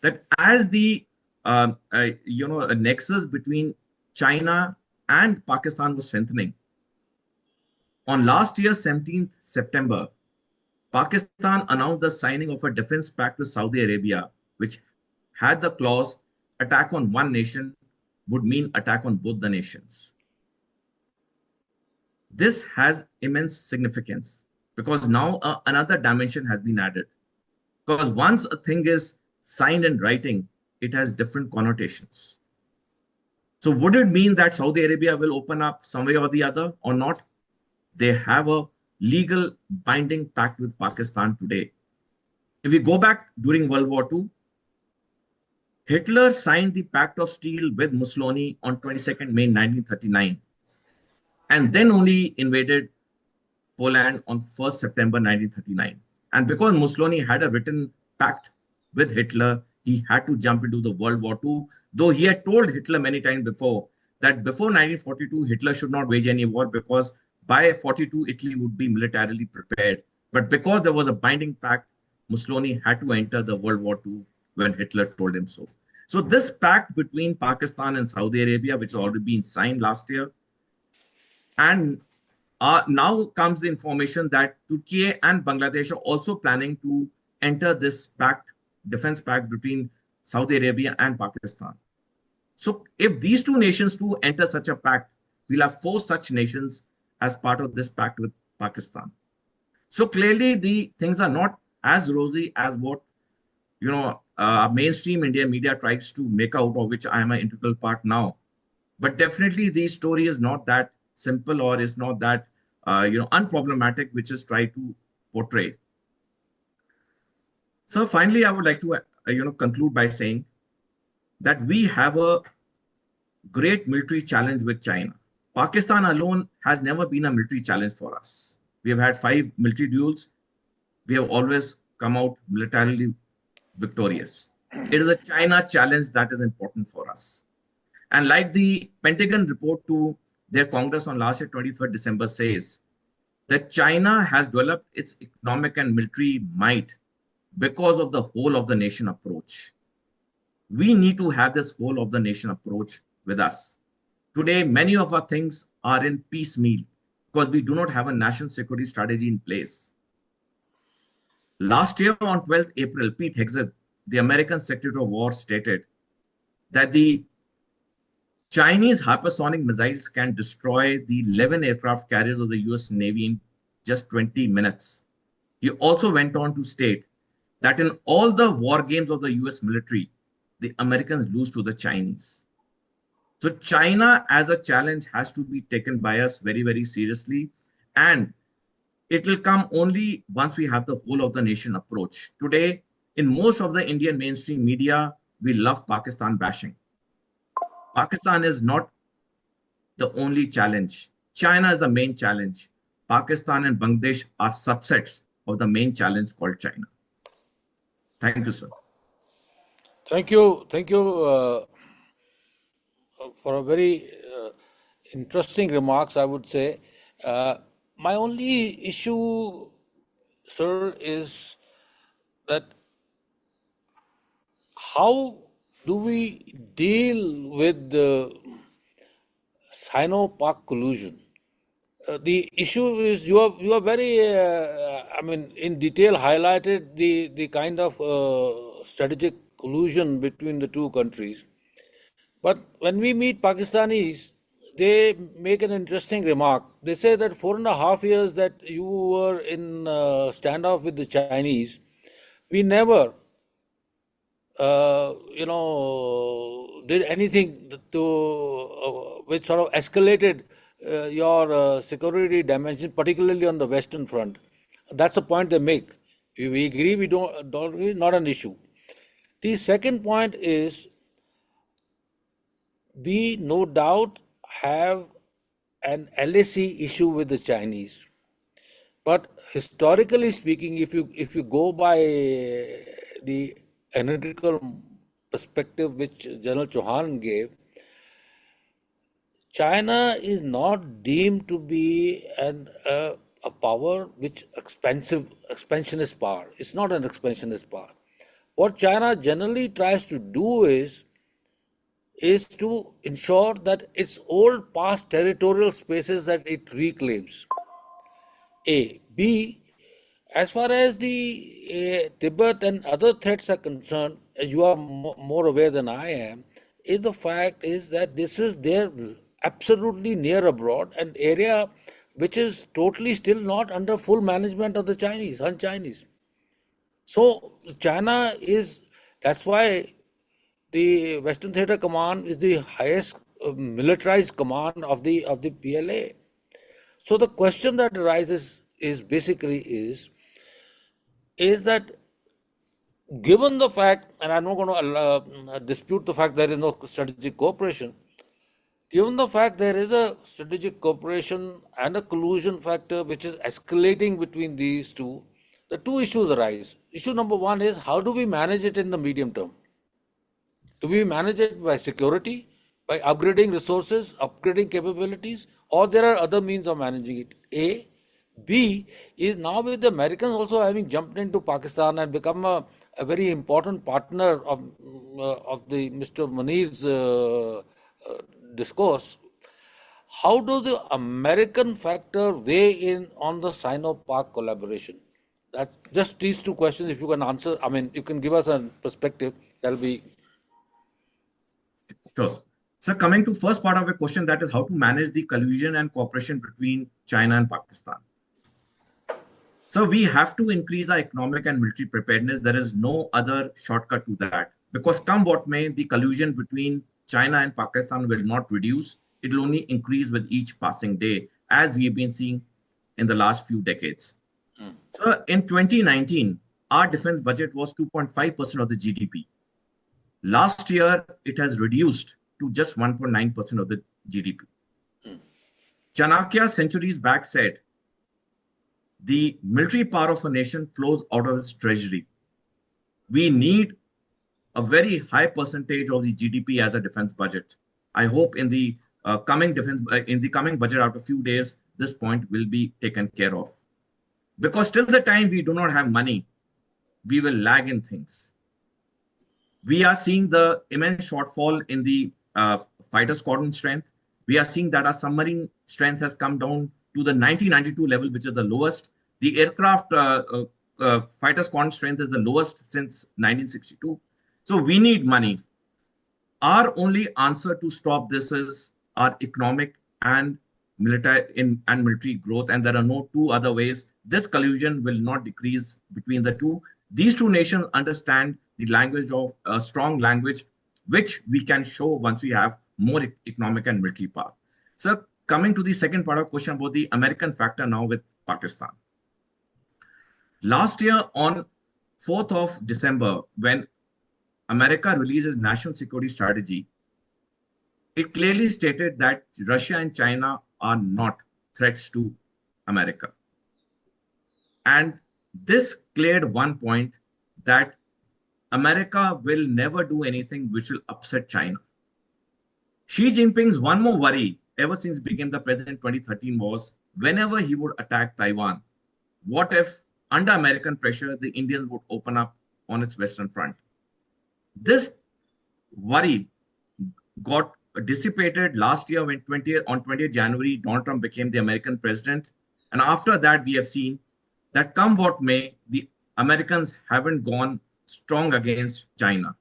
D: that as the a nexus between China and Pakistan was strengthening, on last year's 17th September, Pakistan announced the signing of a defense pact with Saudi Arabia, which had the clause, attack on one nation would mean attack on both the nations. This has immense significance because now another dimension has been added. Because once a thing is signed in writing, it has different connotations. So would it mean that Saudi Arabia will open up some way or the other or not? They have a legal binding pact with Pakistan today. If we go back during World War II, Hitler signed the Pact of Steel with Mussolini on 22nd May 1939, and then only invaded Poland on 1st September 1939. And because Mussolini had a written pact with Hitler, he had to jump into the World War II, though he had told Hitler many times before that before 1942, Hitler should not wage any war because by 42, Italy would be militarily prepared. But because there was a binding pact, Mussolini had to enter the World War II when Hitler told him so. So this pact between Pakistan and Saudi Arabia, which has already been signed last year, and now comes the information that Turkey and Bangladesh are also planning to enter this pact, defense pact between Saudi Arabia and Pakistan. So if these 2 nations too enter such a pact, we'll have 4 such nations as part of this pact with Pakistan. So clearly the things are not as rosy as what mainstream Indian media tries to make out, of which I am an integral part now. But definitely the story is not that simple or is not that unproblematic, which is tried to portray. So finally, I would like to conclude by saying that we have a great military challenge with China. Pakistan alone has never been a military challenge for us. We have had 5 military duels. We have always come out militarily victorious. It is a China challenge that is important for us. And like the Pentagon report to their Congress on last year, 23rd December says, that China has developed its economic and military might because of the whole of the nation approach. We need to have this whole of the nation approach with us. Today, many of our things are in piecemeal because we do not have a national security strategy in place. Last year on 12th April, Pete Hegseth, the American Secretary of War, stated that the Chinese hypersonic missiles can destroy the 11 aircraft carriers of the US Navy in just 20 minutes. He also went on to state that in all the war games of the US military, the Americans lose to the Chinese. So China as a challenge has to be taken by us very, very seriously. And it will come only once we have the whole of the nation approach. Today, in most of the Indian mainstream media, we love Pakistan bashing. Pakistan is not the only challenge. China is the main challenge. Pakistan and Bangladesh are subsets of the main challenge called China. Thank you, sir.
E: Thank you. Thank you for a very interesting remarks, I would say. My only issue, sir, is that how do we deal with the Sino-Pak collusion? The issue is you are very in detail highlighted the kind of strategic collusion between the two countries. But when we meet Pakistanis, they make an interesting remark. They say that 4.5 years that you were in standoff with the Chinese, we never did anything to which sort of escalated your security dimension, particularly on the Western Front. That's the point they make. We agree, we don't not an issue. The second point is we no doubt have an LAC issue with the Chinese. But historically speaking, if you go by the analytical perspective which General Chauhan gave, China is not deemed to be a power which expansionist power. It's not an expansionist power. What China generally tries to do is to ensure that its old past territorial spaces that it reclaims. A. B. As far as the Tibet and other threats are concerned, as you are more aware than I am, is the fact is that this is their absolutely near abroad, an area which is totally still not under full management of the Chinese, Han Chinese. So China is, that's why the Western Theater Command is the highest militarized command of the PLA. So the question that arises is basically is that given the fact, and I'm not going to dispute the fact there is no strategic cooperation, given the fact there is a strategic cooperation and a collusion factor which is escalating between these two, the two issues arise. Issue number one is how do we manage it in the medium term? Do we manage it by security, by upgrading resources, upgrading capabilities, or there are other means of managing it? A. B is now with the Americans also having jumped into Pakistan and become a very important partner of the Mr. Munir's discourse. How does the American factor weigh in on the Sino-Pak collaboration? That just these two questions, if you can answer, you can give us a perspective, that'll be.
D: Sure. So coming to first part of your question, that is how to manage the collusion and cooperation between China and Pakistan. So we have to increase our economic and military preparedness. There is no other shortcut to that, because come what may, the collusion between China and Pakistan will not reduce. It will only increase with each passing day, as we've been seeing in the last few decades. So in 2019, our defense budget was 2.5% of the GDP. Last year, it has reduced to just 1.9% of the GDP. Chanakya centuries back said, the military power of a nation flows out of its treasury. We need a very high percentage of the GDP as a defense budget. I hope in the coming budget after a few days, this point will be taken care of. Because till the time we do not have money, we will lag in things. We are seeing the immense shortfall in the fighter squadron strength. We are seeing that our submarine strength has come down to the 1992 level, which is the lowest. The aircraft fighter squadron strength is the lowest since 1962. So we need money. Our only answer to stop this is our economic and military growth, and there are no two other ways. This collusion will not decrease between the two. These two nations understand the language of a strong language, which we can show once we have more economic and military power. So, coming to the second part of the question about the American factor now with Pakistan. Last year on 4th of December, when America released its national security strategy, it clearly stated that Russia and China are not threats to America. And this cleared one point, that America will never do anything which will upset China. Xi Jinping's one more worry ever since he became the president in 2013 was whenever he would attack Taiwan, what if under American pressure, the Indians would open up on its western front? This worry got dissipated last year when on 20th January, Donald Trump became the American president. And after that, we have seen that come what may, the Americans haven't gone strong against China.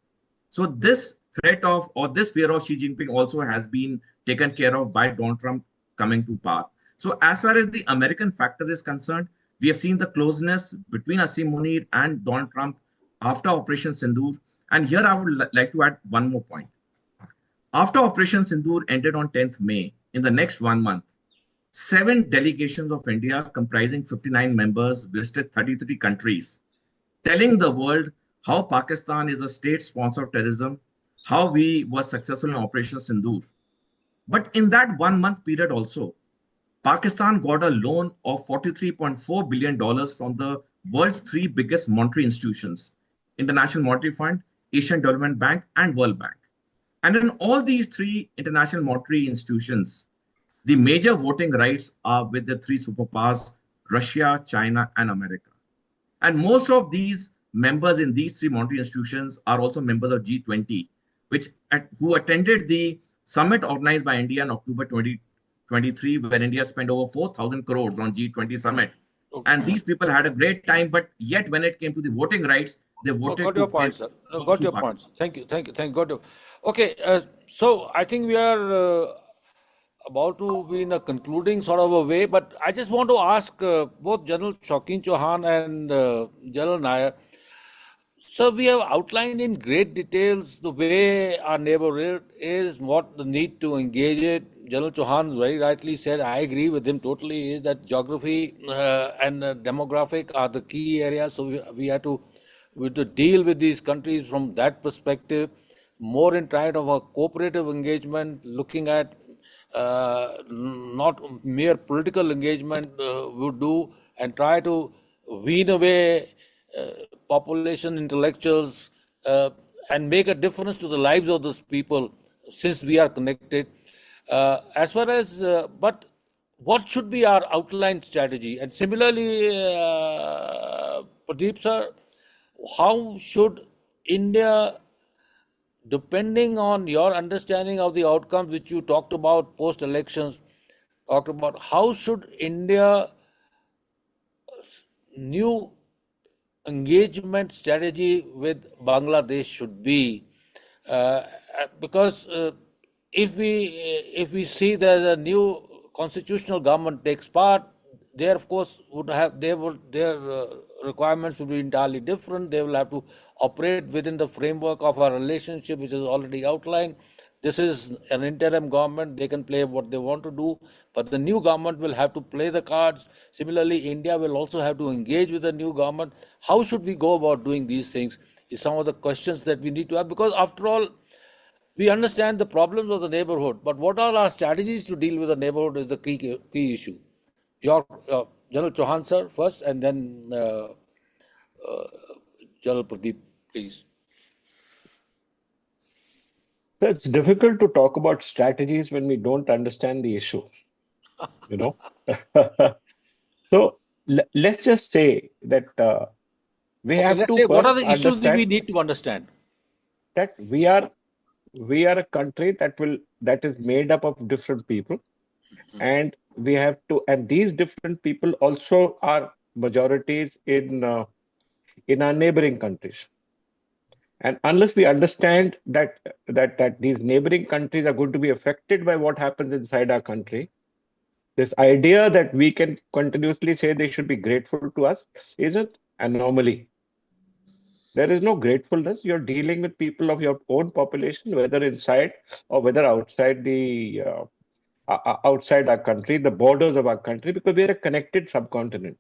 D: So this threat of, or this fear of Xi Jinping also has been taken care of by Donald Trump coming to power. So as far as the American factor is concerned, we have seen the closeness between Asim Munir and Donald Trump after Operation Sindoor. And here I would like to add one more point. After Operation Sindoor ended on 10th May, in the next 1 month, 7 delegations of India comprising 59 members visited 33 countries, telling the world how Pakistan is a state sponsor of terrorism, how we were successful in Operation Sindoor. But in that 1 month period also, Pakistan got a loan of $43.4 billion from the world's 3 biggest monetary institutions, International Monetary Fund, Asian Development Bank, and World Bank. And in all these 3 international monetary institutions, the major voting rights are with the 3 superpowers, Russia, China, and America. And most of these members in these 3 monetary institutions are also members of G20, who attended the summit organized by India in October 2023, where India spent over 4,000 crores on G20 summit. Okay. And these people had a great time, but yet when it came to the voting rights, they voted.
E: Got your point, sir. Got your points. Thank you. Got you. Okay, so I think we are about to be in a concluding sort of a way, but I just want to ask both General Shaukin Chauhan and General Nair. So we have outlined in great details the way our neighborhood is, what the need to engage it. General Chauhan very rightly said, I agree with him totally, is that geography and demographic are the key areas. So we have to deal with these countries from that perspective, more in terms of a cooperative engagement, looking at not mere political engagement would do, and try to wean away population intellectuals and make a difference to the lives of those people, since we are connected. As far as, but what should be our outline strategy? And similarly, Pradeep sir, how should India, depending on your understanding of the outcomes which you talked about post-elections, how should India new engagement strategy with Bangladesh should be, because if we see that a new constitutional government takes part, they of course would have their requirements will be entirely different. They will have to operate within the framework of our relationship, which is already outlined. This is an interim government. They can play what they want to do, but the new government will have to play the cards. Similarly, India will also have to engage with the new government. How should we go about doing these things is some of the questions that we need to have, because after all, we understand the problems of the neighborhood, but what are our strategies to deal with the neighborhood is the key issue. Your General Chauhan sir first, and then General Pradeep, please.
B: So it's difficult to talk about strategies when we don't understand the issue, you know. So let's just say that we
E: Okay,
B: have
E: let's
B: to
E: say what are
B: first
E: the issues that we
B: understand
E: need to understand?
B: that we are a country that is made up of different people, and we have to, and these different people also are majorities in our neighboring countries. And unless we understand that these neighboring countries are going to be affected by what happens inside our country, this idea that we can continuously say they should be grateful to us is an anomaly. There is no gratefulness. You're dealing with people of your own population, whether inside or whether outside outside our country, the borders of our country, because we are a connected subcontinent.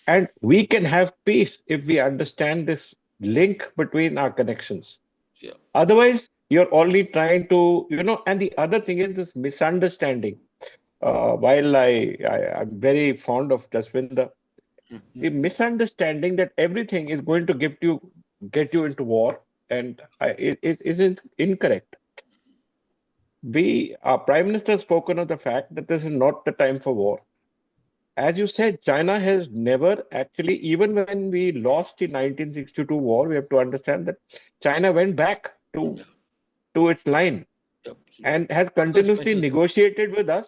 B: And we can have peace if we understand this link between our connections.
E: Yeah.
B: Otherwise, you're only trying to, and the other thing is this misunderstanding. While I'm very fond of Jaswinder, the misunderstanding that everything is going to get you into war, and it isn't incorrect. Our Prime Minister has spoken of the fact that this is not the time for war. As you said, China has never actually, even when we lost the 1962 war, we have to understand that China went back to its line
E: Yeah.
B: and has
E: Always
B: continuously
E: mentions that.
B: negotiated with us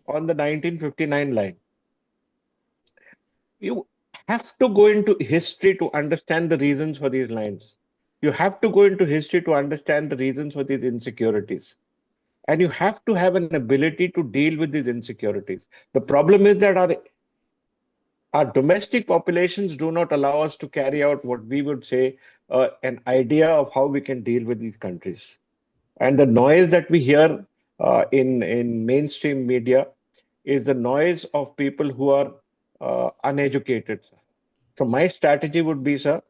B: on the 1959 line. You have to go into history to understand the reasons for these lines. You have to go into history to understand the reasons for these insecurities. And you have to have an ability to deal with these insecurities. The problem is that our domestic populations do not allow us to carry out what we would say an idea of how we can deal with these countries. And the noise that we hear in mainstream media is the noise of people who are uneducated. So my strategy would be, sir,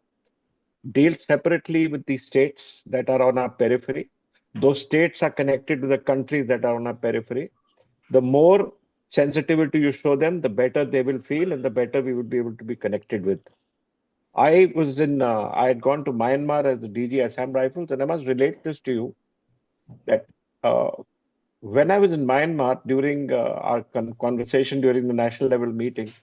B: deal separately with the states that are on our periphery. Those states are connected to the countries that are on our periphery. The more sensitivity you show them, the better they will feel and the better we would be able to be connected with. I had gone to Myanmar as the DG Assam Rifles, and I must relate this to you that uh, when I was in Myanmar during our conversation during the national level meeting,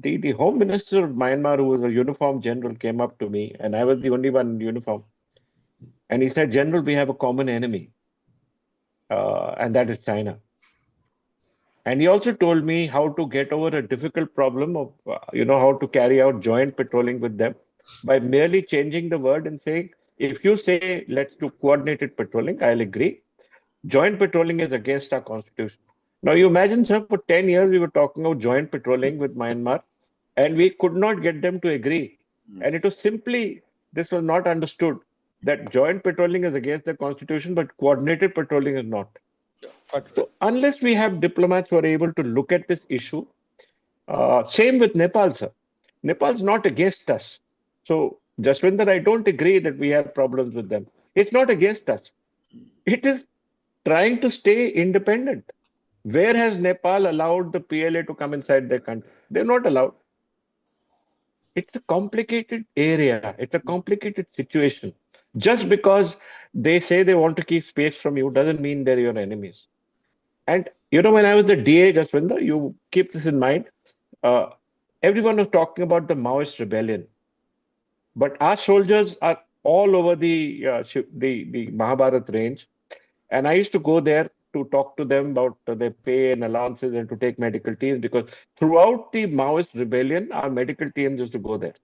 B: the Home Minister of Myanmar, who was a uniformed general, came up to me, and I was the only one in uniform. And he said, General, we have a common enemy, and that is China. And he also told me how to get over a difficult problem of, how to carry out joint patrolling with them by merely changing the word and saying, if you say, let's do coordinated patrolling, I'll agree. Joint patrolling is against our constitution. Now, you imagine, sir, for 10 years, we were talking about joint patrolling with Myanmar, and we could not get them to agree. And it was simply, this was not understood that joint patrolling is against the constitution, but coordinated patrolling is not. So unless we have diplomats who are able to look at this issue, same with Nepal, sir. Nepal's not against us. So, Jaswinder, I don't agree that we have problems with them. It's not against us. It is trying to stay independent. Where has Nepal allowed the PLA to come inside their country? They're not allowed. It's a complicated area. It's a complicated situation. Just because they say they want to keep space from you doesn't mean they're your enemies. And when I was the DA, Jaswinder, you keep this in mind. Uh, Everyone was talking about the Maoist rebellion, but our soldiers are all over the Mahabharat range, and I used to go there to talk to them about their pay and allowances and to take medical teams because throughout the Maoist rebellion, our medical teams used to go there.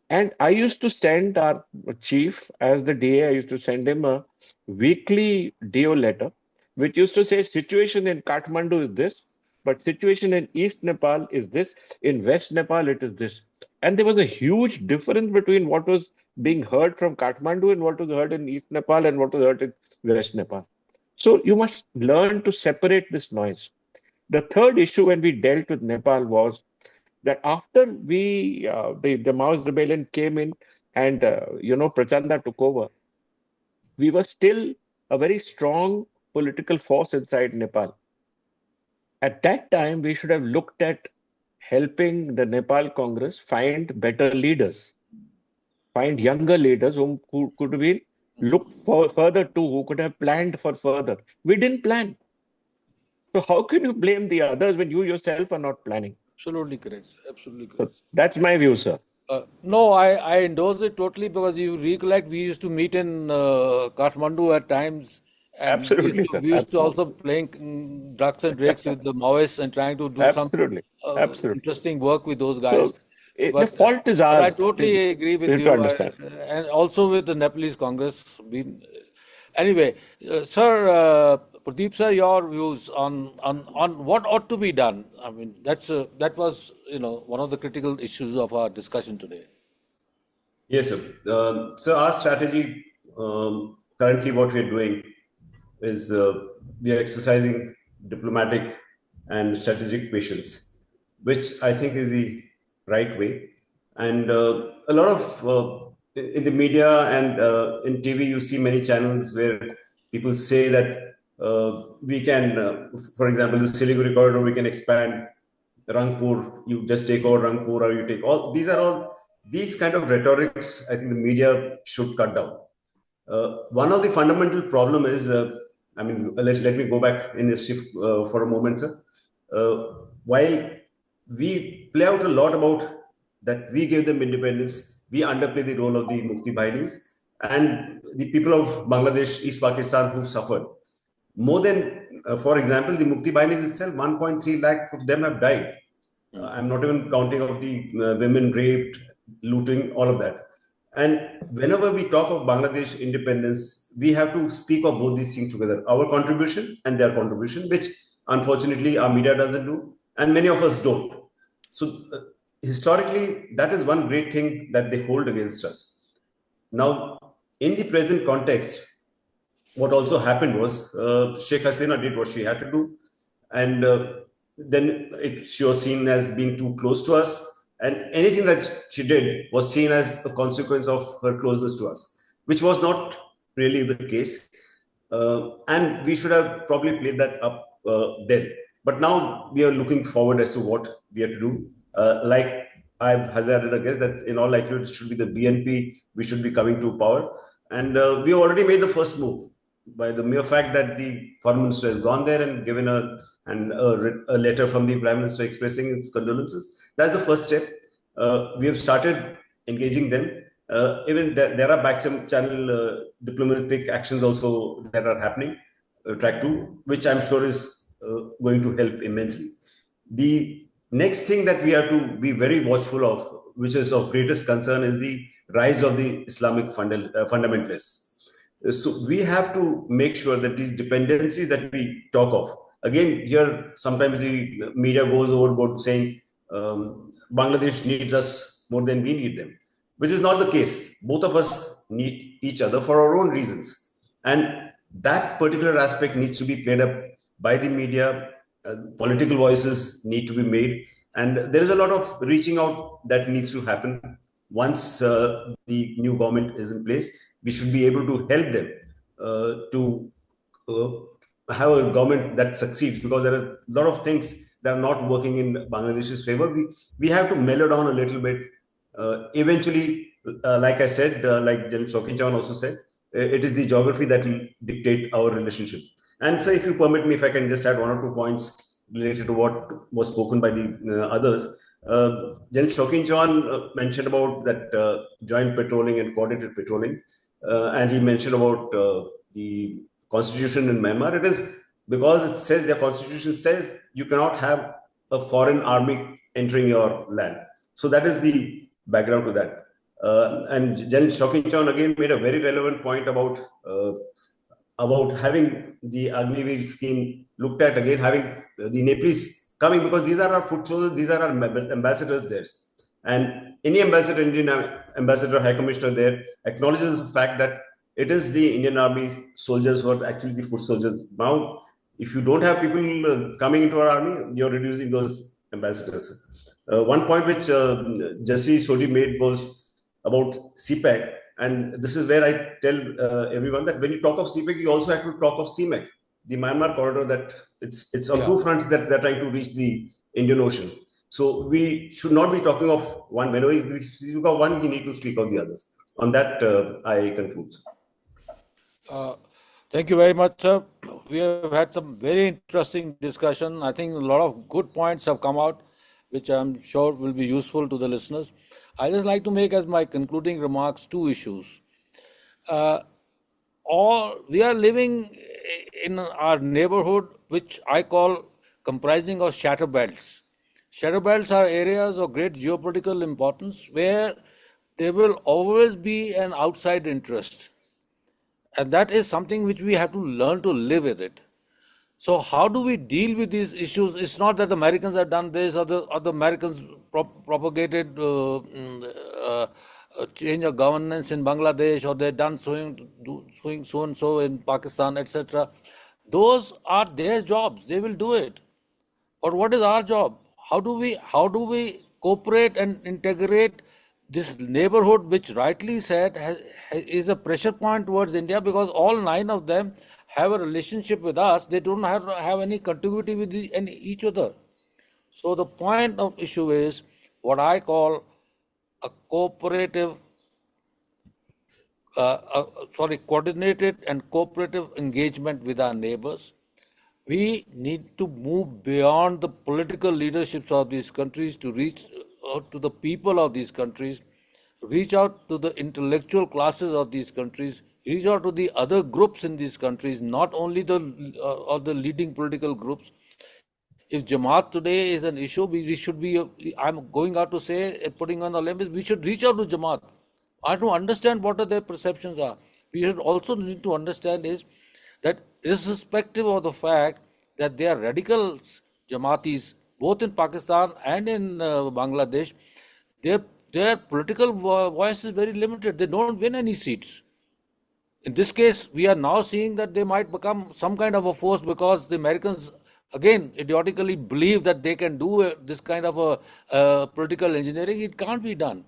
B: And I used to send our chief, as the DA, I used to send him a weekly DO letter, which used to say situation in Kathmandu is this, but situation in East Nepal is this, in West Nepal it is this. And there was a huge difference between what was being heard from Kathmandu and what was heard in East Nepal and what was heard in West Nepal. So you must learn to separate this noise. The third issue when we dealt with Nepal was that after the Maoist rebellion came in and Prachanda took over, we were still a very strong political force inside Nepal. At that time, we should have looked at helping the Nepal Congress find better leaders, find younger leaders who could be looked for further too, who could have planned for further. We didn't plan. So how can you blame the others when you yourself are not planning?
E: Absolutely correct. Absolutely
B: So
E: correct.
B: that's my view, sir.
E: No, I endorse it totally because you recollect we used to meet in Kathmandu at times, and
B: Absolutely, sir.
E: we used to
B: Absolutely.
E: also playing ducks and drakes with the Maoists and trying to do some
B: Absolutely. Absolutely.
E: interesting work with those guys.
B: So the fault is
E: But I
B: ours.
E: totally agree with
B: You to
E: you,
B: understand.
E: and also with the Nepalese Congress. Anyway, sir, Pradeep sir, your views on what ought to be done. I mean, that was one of the critical issues of our discussion today.
C: Yes, sir. So our strategy currently, what we are doing is we are exercising diplomatic and strategic patience, which I think is the right way. And a lot of in the media and in TV, you see many channels where people say that we can, for example, the Siliguri corridor, we can expand Rangpur, you just take over Rangpur, or you take all. These kind of rhetorics. I think the media should cut down. One of the fundamental problem is, I mean, let me go back in history for a moment, sir. While we play out a lot about that we gave them independence, we underplay the role of the Mukti Bahinis and the people of Bangladesh, East Pakistan who suffered. More than, for example, the Mukti Bahinis itself, 1.3 lakh of them have died. I'm not even counting of the women raped, looting, all of that. And whenever we talk of Bangladesh independence, we have to speak of both these things together, our contribution and their contribution, which unfortunately our media doesn't do, and many of us don't. So, historically, that is one great thing that they hold against us. Now, in the present context, what also happened was Sheikh Hasina did what she had to do, and then she was seen as being too close to us, and anything that she did was seen as a consequence of her closeness to us, which was not really the case, and we should have probably played that up then. But now we are looking forward as to what we have to do. Like I've hazarded a guess that in all likelihood it should be the BNP. We should be coming to power, and we already made the first move by the mere fact that the foreign minister has gone there and given a letter from the prime minister expressing its condolences. That's the first step. We have started engaging them. Even there are back channel diplomatic actions also that are happening, track two, which I'm sure is going to help immensely. The next thing that we have to be very watchful of, which is of greatest concern, is the rise of the Islamic fundamentalists. So we have to make sure that these dependencies that we talk of, again, here sometimes the media goes overboard saying Bangladesh needs us more than we need them, which is not the case. Both of us need each other for our own reasons. And that particular aspect needs to be played up by the media. Political voices need to be made. And there is a lot of reaching out that needs to happen. Once the new government is in place, we should be able to help them to have a government that succeeds, because there are a lot of things that are not working in Bangladesh's favor. We have to mellow down a little bit. Eventually, like I said, like General Shokin also said, it is the geography that will dictate our relationship. And so, if you permit me, if I can just add one or two points related to what was spoken by the others. General Shokin mentioned about that joint patrolling and coordinated patrolling, and he mentioned about the constitution in Myanmar. It is because it says, the constitution says you cannot have a foreign army entering your land. So that is the background to that. And General Shokin again made a very relevant point about having the Agniveer scheme looked at again, having the Nepalese coming, because these are our foot soldiers, these are our ambassadors there. And any ambassador, Indian ambassador, high commissioner there acknowledges the fact that it is the Indian army soldiers who are actually the foot soldiers. Now, if you don't have people coming into our army, you're reducing those ambassadors. One point which Jasri Sodi made was about CPEC. And this is where I tell everyone that when you talk of CPEC, you also have to talk of CMEC, the Myanmar corridor, that it's on two fronts that they're trying to reach the Indian Ocean. So we should not be talking of one. Whenever we speak of one, we need to speak of the others. On that, I conclude.
E: Thank you very much, sir. We have had some very interesting discussion. I think a lot of good points have come out, which I'm sure will be useful to the listeners. I just like to make as my concluding remarks two issues. All we are living in our neighborhood, which I call comprising of shatter belts. Shatter belts are areas of great geopolitical importance where there will always be an outside interest, and that is something which we have to learn to live with it. So how do we deal with these issues? It's not that the Americans have done this or the Americans propagated change of governance in Bangladesh, or they've done so and so in Pakistan, etc. Those are their jobs. They will do it. But what is our job? How do we cooperate and integrate this neighborhood, which rightly said is a pressure point towards India, because all nine of them have a relationship with us. They don't have any continuity with each other. So the point of issue is what I call a cooperative, coordinated and cooperative engagement with our neighbors. We need to move beyond the political leaderships of these countries to reach out to the people of these countries, reach out to the intellectual classes of these countries, reach out to the other groups in these countries, not only the leading political groups. If Jamaat today is an issue, we should be, I'm going out to say, putting on the limb, we should reach out to Jamaat and to understand what are their perceptions are. We should also need to understand is that irrespective of the fact that they are radicals, Jamaatis, both in Pakistan and in Bangladesh, their, their political voice is very limited. They don't win any seats. In this case, we are now seeing that they might become some kind of a force because the Americans, again, idiotically believe that they can do this kind of a political engineering. It can't be done.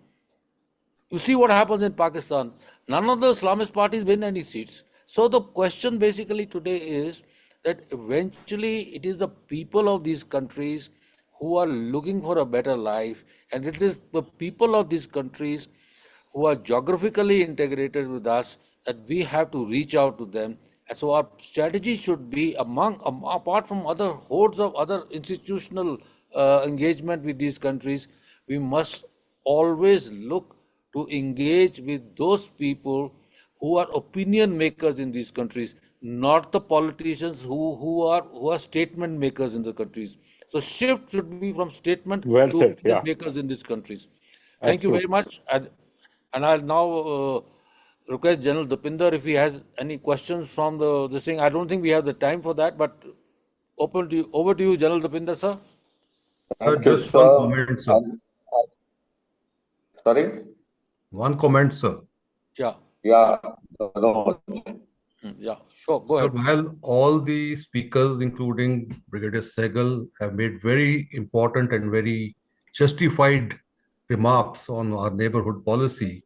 E: You see what happens in Pakistan. None of the Islamist parties win any seats. So the question basically today is that eventually it is the people of these countries who are looking for a better life, and it is the people of these countries who are geographically integrated with us that we have to reach out to them. And so our strategy should be apart from other hordes of other institutional engagement with these countries, we must always look to engage with those people who are opinion makers in these countries, not the politicians who are statement makers in the countries. So shift should be from statement
B: Well
E: to
B: said.
E: opinion
B: Yeah,
E: makers in these countries. Thank you very
B: absolutely.
E: much. And I'll now request General Dupinder if he has any questions from this thing. I don't think we have the time for that, but over to you, General Dupinder, sir.
F: Sir,
A: Thank you,
F: just one
A: sir.
F: comment, sir.
A: Sorry?
F: One comment, sir.
E: Yeah.
A: Yeah. No.
E: Yeah, sure. Go
F: Sir,
E: ahead.
F: while all the speakers, including Brigadier Sehgal, have made very important and very justified remarks on our neighborhood policy,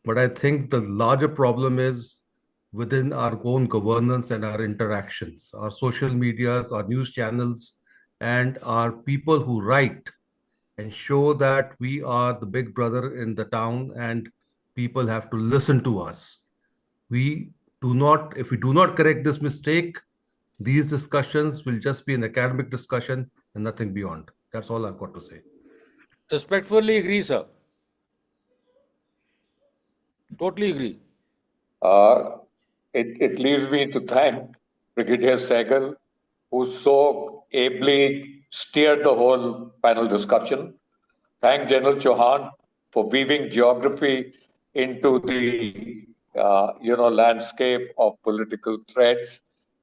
F: but I think the larger problem is within our own governance and our interactions, our social medias, our news channels, and our people who write and show that we are the big brother in the town and people have to listen to us. We do not, if we do not correct this mistake, these discussions will just be an academic discussion and nothing beyond. That's all I've got to say.
E: Respectfully agree, sir. Totally agree.
A: Uh, it leaves me to thank Brigadier Sehgal, who so ably steered the whole panel discussion. Thank General Chauhan for weaving geography into the landscape of political threats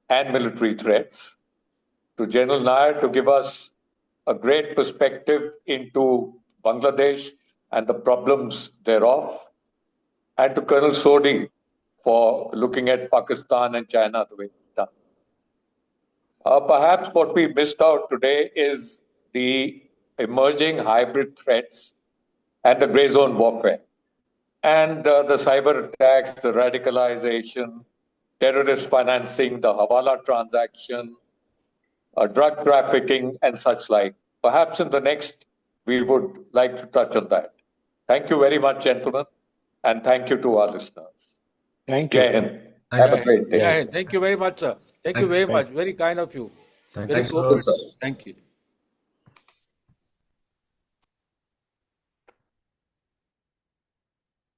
A: and military threats. To General Nair to give us a great perspective into Bangladesh and the problems thereof, and to Colonel Sodi for looking at Pakistan and China the way he's done. Perhaps what we missed out today is the emerging hybrid threats and the gray zone warfare, and the cyber attacks, the radicalization, terrorist financing, the Hawala transaction, drug trafficking, and such like. Perhaps in the next, we would like to touch on that. Thank you very much, gentlemen, and thank you to our listeners.
B: Thank
A: Jai
B: you.
A: Hind. Have a great day.
E: Thank you very much, sir. Thank you very much. Very kind of you.
F: Thank
E: Very
F: you, sir.
E: cooperative. Thank you.